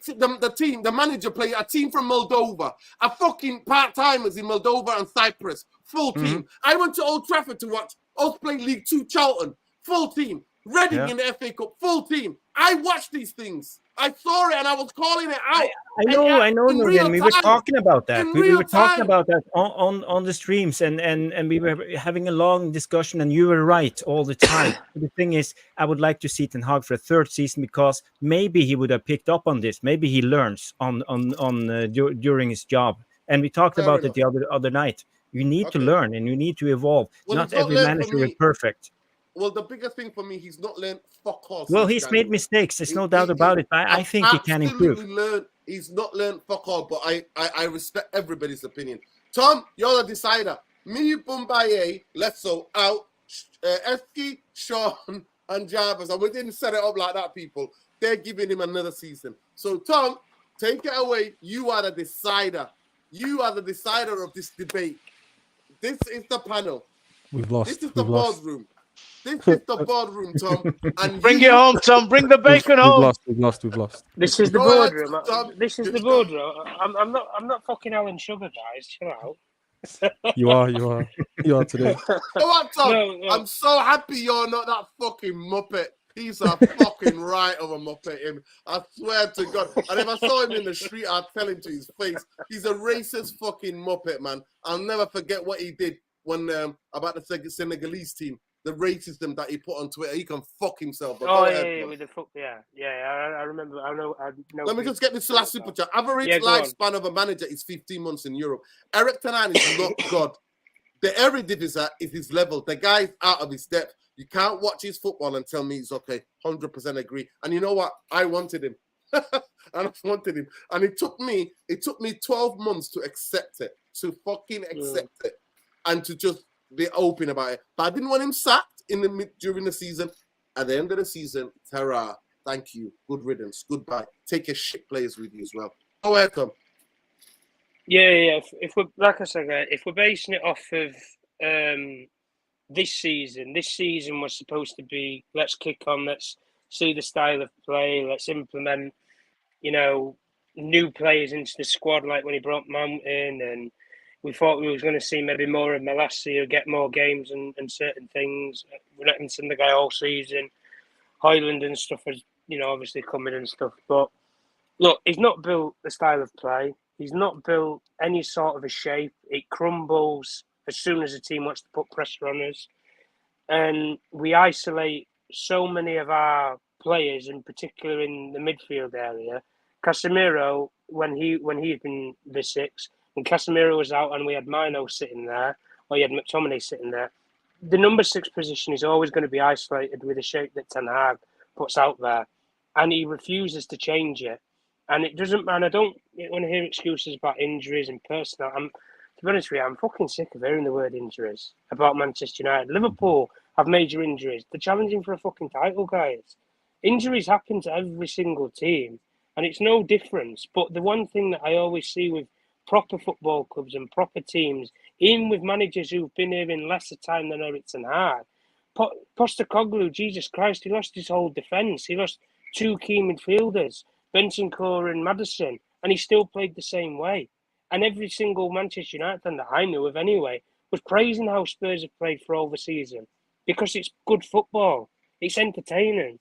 team, the manager play a team from Moldova, a fucking part-timers in Moldova and Cyprus, full team. I went to Old Trafford to watch us play League 2 Charlton, full team. Reading in the FA Cup, full team. I watched these things. I saw it and I was calling it out. I know, Nurian. We were talking about that. We were talking about that on the streams, and we were having a long discussion, and you were right all the time. The thing is, I would like to see Ten Hag for a third season, because maybe he would have picked up on this. Maybe he learns during his job. And we talked about it the other night. You need to learn and you need to evolve. Not every manager is perfect. well, the biggest thing for me, he's not learned fuck all. Well, since he's January. made mistakes. There's no He- doubt he- about it. I think he can improve. He's not learned fuck all, but I respect everybody's opinion. Tom, you're the decider. Me, Bumbaye, Letso out. Eski, Sean, and Jarvis. And we didn't set it up like that, people. They're giving him another season. So, Tom, take it away. You are the decider. You are the decider of this debate. This is the panel. We've lost. This is the We've lost. boardroom. This is the boardroom, Tom. And Bring it home, Tom. Bring the bacon We've home. lost. We've lost. We've lost. This is the Go ahead, boardroom. Tom. This is the boardroom. I'm not fucking Alan Sugar, guys. Chill out. You are. You are. You are today. Go on, Tom. No. I'm so happy you're not that fucking muppet. He's a fucking right of a muppet. Him, I swear to God. And if I saw him in the street, I'd tell him to his face. He's a racist fucking muppet, man. I'll never forget what he did when about the Senegalese team. The racism that he put on Twitter. He can fuck himself. But Oh go yeah, ahead, with the fuck, yeah. I remember. I know. Let me just get this last super chat. Average Yeah, go on. lifespan of a manager is 15 months in Europe. Eric Ten Hag is not God. The Eredivisie is his level. The guy's out of his depth. You can't watch his football and tell me he's okay. 100% agree. And you know what? I wanted him. I wanted him. And it took me 12 months to accept it. To fucking accept it. And to just be open about it. But I didn't want him sacked during the season. At the end of the season, ta-ra. Thank you. Good riddance. Goodbye. Take your shit players with you as well. Go ahead, Tom. Yeah. If we're like I said, if we're basing it off of this season was supposed to be let's kick on, let's see the style of play, let's implement, new players into the squad, like when he brought Mount in, and we thought we was going to see maybe more of Malassi or get more games and certain things. We're not seen the guy all season. Highland and stuff is, obviously coming and stuff. But look, he's not built the style of play. He's not built any sort of a shape. It crumbles as soon as the team wants to put pressure on us. And we isolate so many of our players, in particular in the midfield area. Casemiro, when he'd been the six, and Casemiro was out and we had Mino sitting there, or you had McTominay sitting there, the number 6 position is always going to be isolated with the shape that Ten Hag puts out there. And he refuses to change it. And it doesn't, man, I don't want to hear excuses about injuries and personnel. To be honest with you, I'm fucking sick of hearing the word injuries about Manchester United. Liverpool have major injuries. They're challenging for a fucking title, guys. Injuries happen to every single team, and it's no difference. But the one thing that I always see with proper football clubs and proper teams, even with managers who've been here in lesser time than Eric Ten Hag, Postecoglou, Jesus Christ, he lost his whole defence. He lost 2 key midfielders, Bentancur and Maddison, and he still played the same way. And every single Manchester United fan that I knew of anyway was praising how Spurs have played for all the season because it's good football. It's entertaining.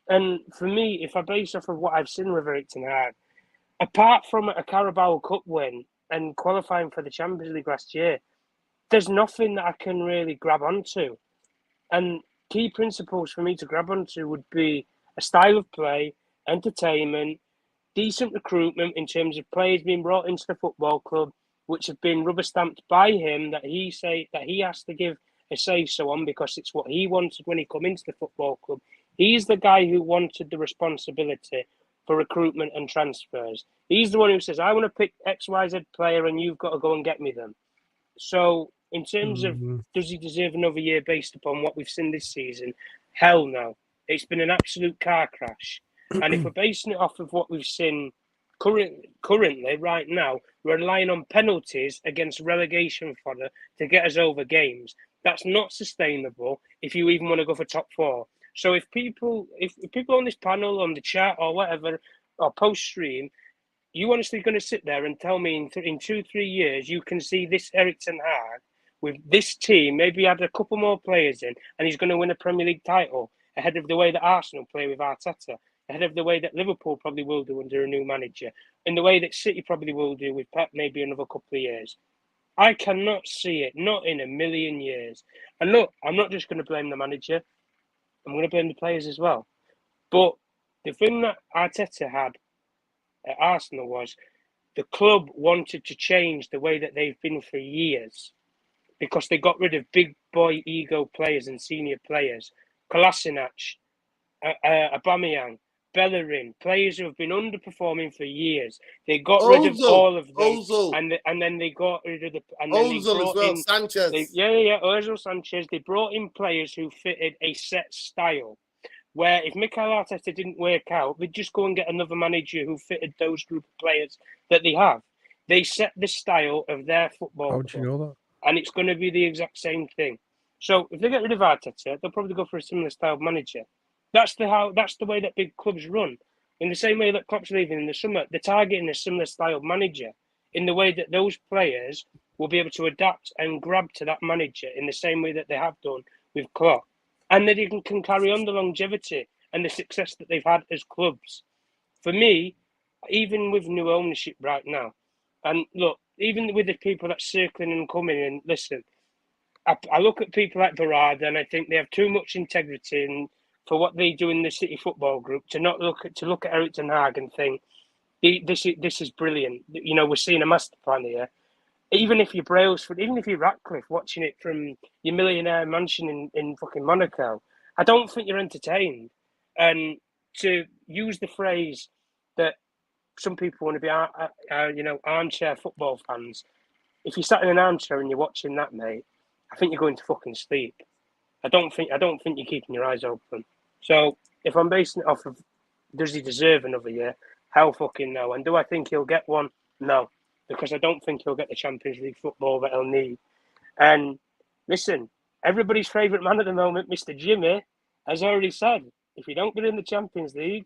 And for me, if I base off of what I've seen with Eric Ten Hag, apart from a Carabao Cup win and qualifying for the Champions League last year, there's nothing that I can really grab onto. And key principles for me to grab onto would be a style of play, entertainment, decent recruitment in terms of players being brought into the football club, which have been rubber stamped by him, that he has to give a say so on because it's what he wanted when he come into the football club. He's the guy who wanted the responsibility for recruitment and transfers. He's the one who says, I want to pick XYZ player and you've got to go and get me them. So in terms of does he deserve another year based upon what we've seen this season? Hell no. It's been an absolute car crash. And if we're basing it off of what we've seen currently, right now, we're relying on penalties against relegation fodder to get us over games. That's not sustainable if you even want to go for top 4. So if people on this panel, on the chat or whatever, or post stream, you honestly going to sit there and tell me in 2-3 years you can see this Eric Ten Hag with this team, maybe add a couple more players in, and he's going to win a Premier League title ahead of the way that Arsenal play with Arteta, ahead of the way that Liverpool probably will do under a new manager, in the way that City probably will do with Pep maybe another couple of years. I cannot see it, not in a million years. And look, I'm not just going to blame the manager. I'm going to blame the players as well. But the thing that Arteta had at Arsenal was the club wanted to change the way that they've been for years because they got rid of big boy ego players and senior players, Kolasinac, Aubameyang, Bellerin, players who have been underperforming for years. They got rid of all of them, and then they got rid of and then they brought in Sanchez. Ozil, Sanchez. They brought in players who fitted a set style. Where if Mikel Arteta didn't work out, they'd just go and get another manager who fitted those group of players that they have. They set the style of their football. How do you know that? And it's going to be the exact same thing. So if they get rid of Arteta, they'll probably go for a similar style of manager. That's the way that big clubs run. In the same way that Klopp's leaving in the summer, they're targeting a similar style of manager in the way that those players will be able to adapt and grab to that manager in the same way that they have done with Klopp. And that they can carry on the longevity and the success that they've had as clubs. For me, even with new ownership right now, and look, even with the people that's circling and coming in, listen, I look at people like Berard and I think they have too much integrity and for what they do in the City Football Group to look at Eric Ten Hag and think this is brilliant. You know, we're seeing a master plan here. Even if you're Brailsford, even if you're Ratcliffe watching it from your millionaire mansion in fucking Monaco, I don't think you're entertained. And to use the phrase that some people want to be, armchair football fans, if you sat in an armchair and you're watching that, mate, I think you're going to fucking sleep. I don't think you're keeping your eyes open. So if I'm basing it off of does he deserve another year? Hell fucking no. And do I think he'll get one? No. Because I don't think he'll get the Champions League football that he'll need. And listen, everybody's favourite man at the moment, Mr. Jimmy, has already said, if we don't get in the Champions League,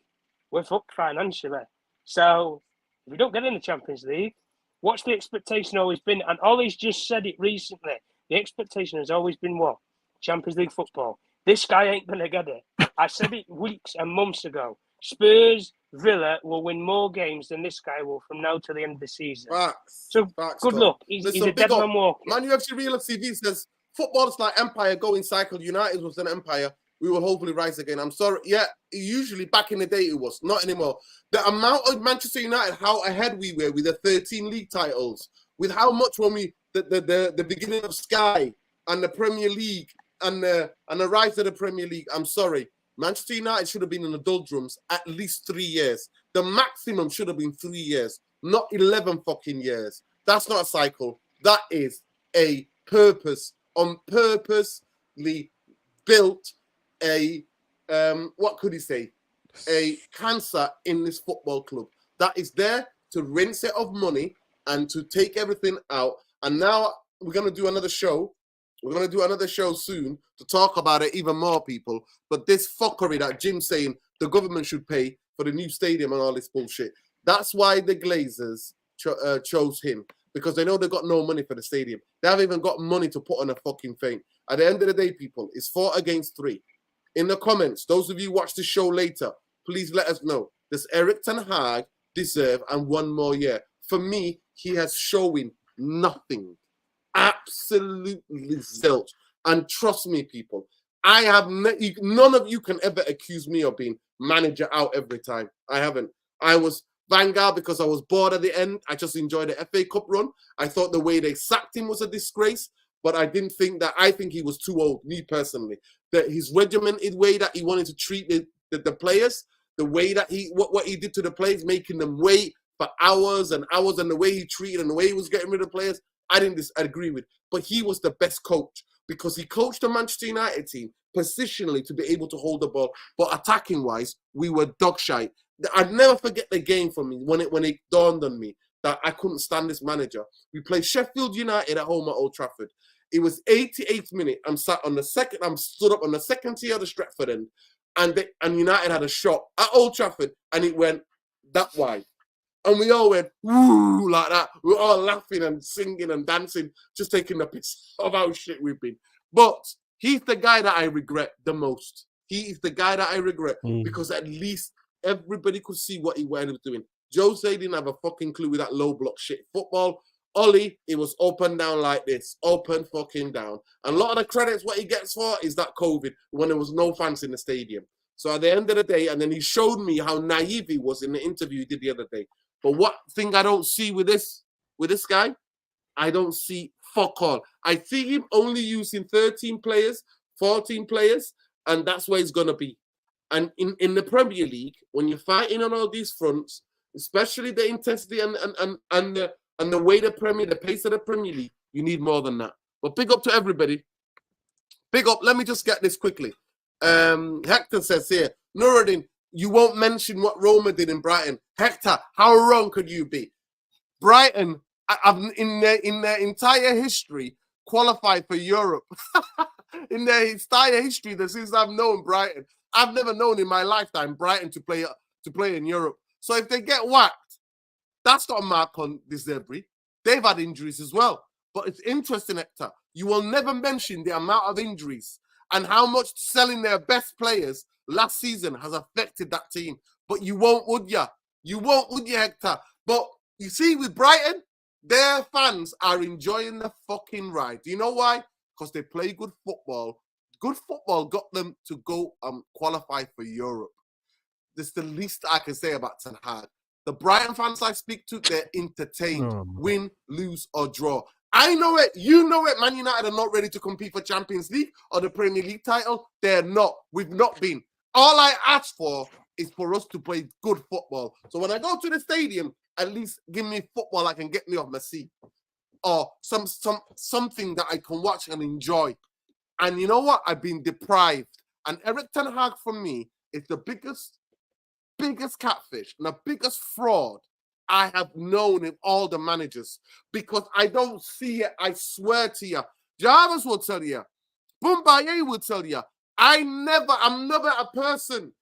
we're fucked financially. So if we don't get in the Champions League, what's the expectation always been? And Ollie's just said it recently. The expectation has always been what? Champions League football. This guy ain't going to get it. I said it weeks and months ago. Spurs, Villa will win more games than this guy will from now to the end of the season. Facts. So Facts, good luck. He's a dead man walking. Man UFC Real TV says, football is like empire going cycle. United was an empire. We will hopefully rise again. I'm sorry. Yeah, usually back in the day it was. Not anymore. The amount of Manchester United, how ahead we were with the 13 league titles, with how much when we, the beginning of Sky and the Premier League and the rise of the Premier League, I'm sorry. Manchester United should have been in the doldrums at least 3 years. The maximum should have been 3 years, not 11 fucking years. That's not a cycle. That is a purposely built what could he say? A cancer in this football club that is there to rinse it of money and to take everything out. And now we're going to do another show. We're going to do another show soon to talk about it even more, people. But this fuckery that Jim's saying the government should pay for the new stadium and all this bullshit. That's why the Glazers chose him. Because they know they've got no money for the stadium. They haven't even got money to put on a fucking thing. At the end of the day, people, it's 4 against 3. In the comments, those of you watch the show later, please let us know. Does Eric Ten Hag deserve and 1 more year? For me, he has showing nothing. Absolutely zilch. And trust me, people, I have none of you can ever accuse me of being manager out every time. I haven't. I was Vanguard because I was bored at the end. I just enjoyed the FA Cup run. I thought the way they sacked him was a disgrace, but I didn't think that. I think he was too old, me personally. That his regimented way that he wanted to treat the players, the way that what he did to the players, making them wait for hours and hours, and the way he treated and the way he was getting rid of players, I didn't agree with. But he was the best coach because he coached the Manchester United team positionally to be able to hold the ball, but attacking wise, we were dog shite. I'd never forget the game for me when it dawned on me that I couldn't stand this manager. We played Sheffield United at home at Old Trafford. It was 88th minute. I'm stood up on the second tier of the Stretford end, and United had a shot at Old Trafford, and it went that wide. And we all went, woo, like that. We were all laughing and singing and dancing, just taking the piss of how shit we've been. But he's the guy that I regret the most. He is the guy that I regret because at least everybody could see what he was doing. Jose didn't have a fucking clue with that low block shit. Football, Ollie, it was up and down like this. Open fucking down. And a lot of the credits, what he gets for is that COVID when there was no fans in the stadium. So at the end of the day, and then he showed me how naive he was in the interview he did the other day. But what thing I don't see with this guy I don't see fuck all. I see him only using 13 players, 14 players, and that's where he's going to be. And in the Premier League, when you're fighting on all these fronts, especially the intensity and the way the pace of the Premier League, you need more than that. But big up to everybody. Big up. Let me just get this quickly. Hector says here, Nuruddin, you won't mention what Roma did in Brighton. Hector, how wrong could you be? Brighton, in their entire history, qualified for Europe. In their entire history, since I've known Brighton, I've never known in my lifetime Brighton to play in Europe. So if they get whacked, that's not a mark on De Zerbi. They've had injuries as well. But it's interesting, Hector. You will never mention the amount of injuries and how much selling their best players last season has affected that team. But you won't, would ya? You won't, would ya, Hector? But you see, with Brighton, their fans are enjoying the fucking ride. Do you know why? Because they play good football. Good football got them to go qualify for Europe. This is the least I can say about Ten Hag. The Brighton fans I speak to, they're entertained. Win, lose, or draw. I know it. You know it. Man United are not ready to compete for Champions League or the Premier League title. They're not. We've not been. All I ask for is for us to play good football. So when I go to the stadium, at least give me football that can get me off my seat. Or something that I can watch and enjoy. And you know what? I've been deprived. And Erik Ten Hag, for me, is the biggest catfish and the biggest fraud I have known in all the managers, because I don't see it. I swear to you. Jarvis will tell you. Boumbaye will tell you. I'm never a person.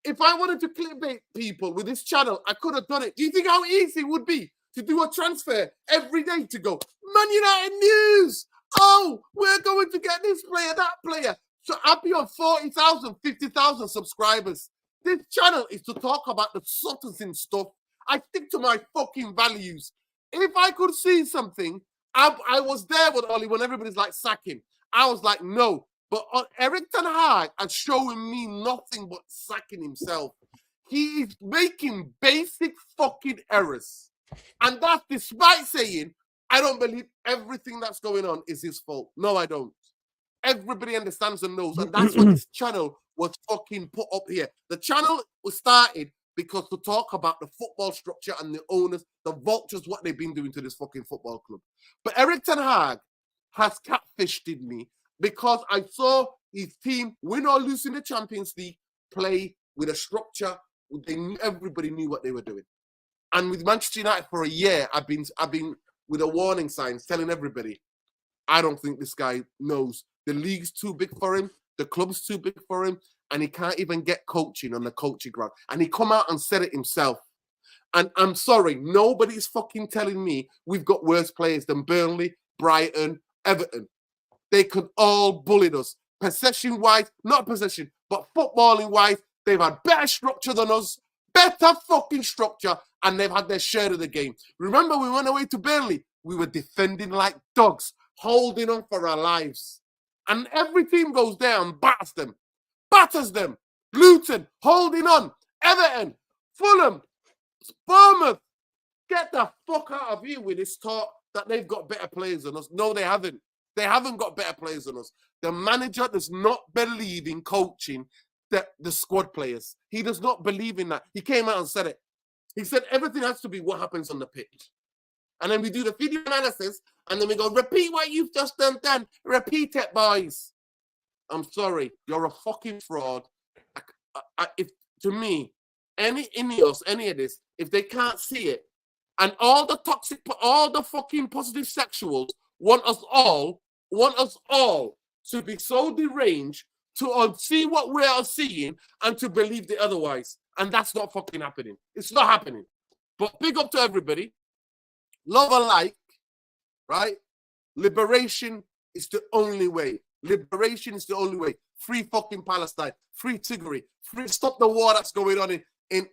If I wanted to clickbait people with this channel, I could have done it. Do you think how easy it would be to do a transfer every day to go, Man United news? Oh, we're going to get this player, that player. So I'll be on 40,000, 50,000 subscribers. This channel is to talk about the substance stuff. I stick to my fucking values. If I could see something, I was there with Ollie when everybody's like sacking. I was like, no. But Erik Ten Hag is showing me nothing but sacking himself. He is making basic fucking errors. And that's despite saying, I don't believe everything that's going on is his fault. No, I don't. Everybody understands and knows. And that's what this channel was fucking put up here. The channel was started because to talk about the football structure and the owners, the vultures, what they've been doing to this fucking football club. But Erik Ten Hag has catfished me because I saw his team win or lose in the Champions League, play with a structure. Everybody knew what they were doing. And with Manchester United for a year, I've been with a warning signs telling everybody, I don't think this guy knows. The league's too big for him. The club's too big for him. And he can't even get coaching on the coaching ground. And he come out and said it himself. And I'm sorry, nobody's fucking telling me we've got worse players than Burnley, Brighton, Everton. They could all bully us. Possession-wise, not possession, but footballing-wise, they've had better structure than us. Better fucking structure. And they've had their share of the game. Remember, we went away to Burnley. We were defending like dogs, holding on for our lives. And every team goes there and batters them. Luton, holding on. Everton, Fulham, Bournemouth. Get the fuck out of here with this talk that they've got better players than us. No, they haven't. They haven't got better players than us. The manager does not believe in coaching the squad players. He does not believe in that. He came out and said it. He said everything has to be what happens on the pitch. And then we do the video analysis, and then we go, repeat what you've just done. Repeat it, boys. I'm sorry. You're a fucking fraud. If to me, any of this, if they can't see it, and all the fucking positive sexuals want us all to be so deranged to see what we are seeing and to believe the otherwise. And that's not fucking happening. It's not happening. But big up to everybody. Love alike, right? Liberation is the only way. Liberation is the only way. Free fucking Palestine. Free Tigray. Stop the war that's going on in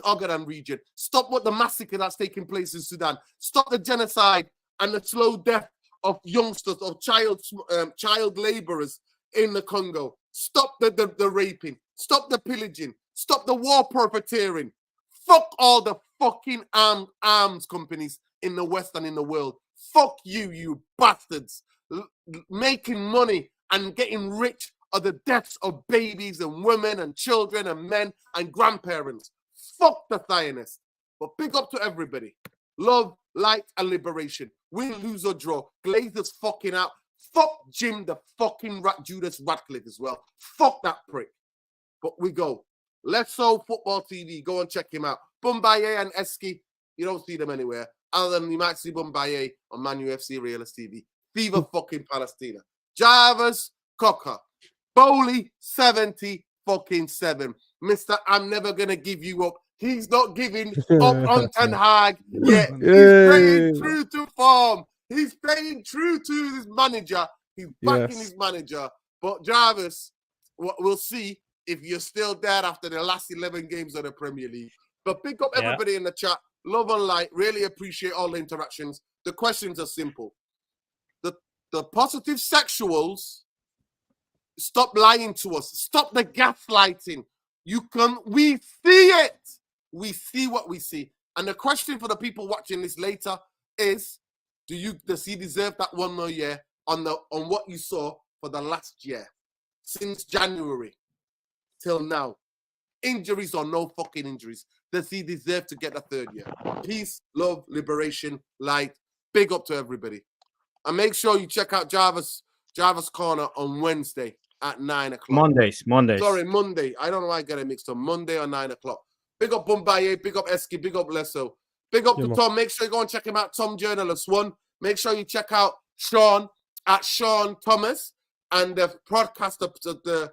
Ogaden region. Stop what the massacre that's taking place in Sudan. Stop the genocide and the slow death of youngsters, of child laborers in the Congo. Stop the raping. Stop the pillaging. Stop the war perpetrating. Fuck all the fucking arms companies. in the West and in the world. Fuck you, you bastards. Making money and getting rich are the deaths of babies and women and children and men and grandparents. Fuck the Zionists. But big up to everybody. Love, light, and liberation. Win, lose, or draw. Glazers fucking out. Fuck Jim, the fucking Judas Radcliffe as well. Fuck that prick. But we go. Let's Soul Football TV. Go and check him out. Bumbaye and Eski, you don't see them anywhere. Other than you might see Bumbaye on Man UFC Realist TV. Fever fucking Palestina. Jarvis Cocker. Bowley 70 fucking 7. Mr. I'm never gonna give you up. He's not giving up on Ten Hag yet. He's staying true to form. He's staying true to his manager. He's backing his manager. But Jarvis, we'll see if you're still there after the last 11 games of the Premier League. But pick up everybody in the chat. Love and light. Really appreciate all the interactions. The questions are simple. The positive sexuals, stop lying to us. Stop the gaslighting. We see it. We see what we see. And the question for the people watching this later is, does he deserve that one more year on what you saw for the last year? Since January till now. Injuries or no fucking injuries. Does he deserve to get a third year? Peace, love, liberation, light. Big up to everybody. And make sure you check out Jarvis Corner on Wednesday at 9 o'clock. Mondays. Sorry, Monday. I don't know why I get it mixed up. Monday or 9 o'clock. Big up Bumbaye, big up Eski, big up Lesso. Big up to Tom. Make sure you go and check him out. Tom Journalist 1. Make sure you check out Sean at Sean Thomas. And the podcast, the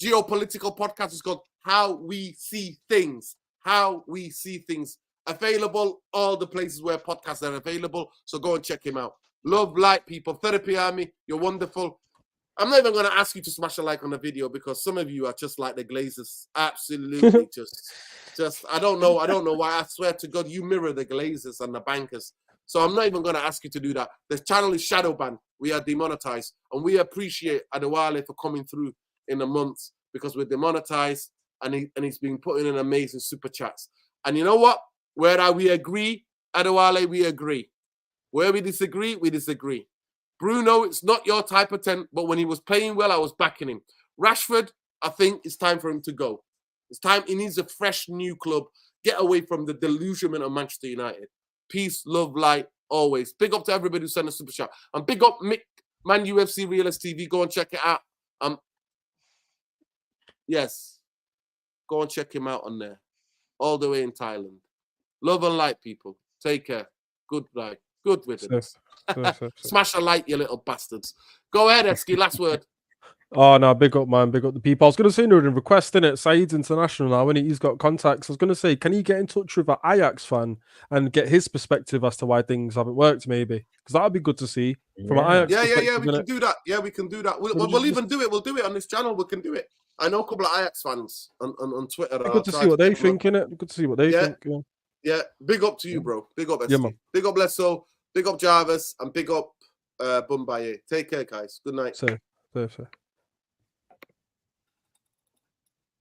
geopolitical podcast is called How We See Things. How We See Things. Available all the places where podcasts are available. So go and check him out. Love, light, people. Therapy Army, you're wonderful. I'm not even going to ask you to smash a like on the video because some of you are just like the Glazers. Absolutely just I don't know why. I swear to God, you mirror the Glazers and the bankers. So I'm not even going to ask you to do that. The channel is shadow banned. We are demonetized. And we appreciate Adewale for coming through in the months because we're demonetized and he's been putting in amazing super chats. And you know what? Where we agree, Adewale, we agree. Where we disagree, we disagree. Bruno, it's not your type of 10, but when he was playing well, I was backing him. Rashford, I think it's time for him to go. It's time. He needs a fresh new club. Get away from the delusionment of Manchester United. Peace, love, light, always. Big up to everybody who sent a super chat. And big up Mick, Man UFC Realist TV. Go and check it out. Yes. Go and check him out on there. All the way in Thailand. Love and light, people. Take care. Good night. Good riddance. Smash a like, you little bastards. Go ahead, Eski. Last word. Oh, no, big up, man. Big up the people. I was going to say, no, requesting it. Saeed's international now, when he's got contacts. I was going to say, can he get in touch with an Ajax fan and get his perspective as to why things haven't worked, maybe? Because that would be good to see from an Ajax perspective. Yeah, we can do that. Yeah, we can do that. We'll even do it. We'll do it on this channel. We can do it. I know a couple of Ajax fans on Twitter. Good to see what they think, innit? Good to see what they think. Yeah, big up to you, bro. Big up, Eski. Big up, Lesso. Big up, Jarvis. And big up, Bumbaye. Take care, guys. Good night. Safe.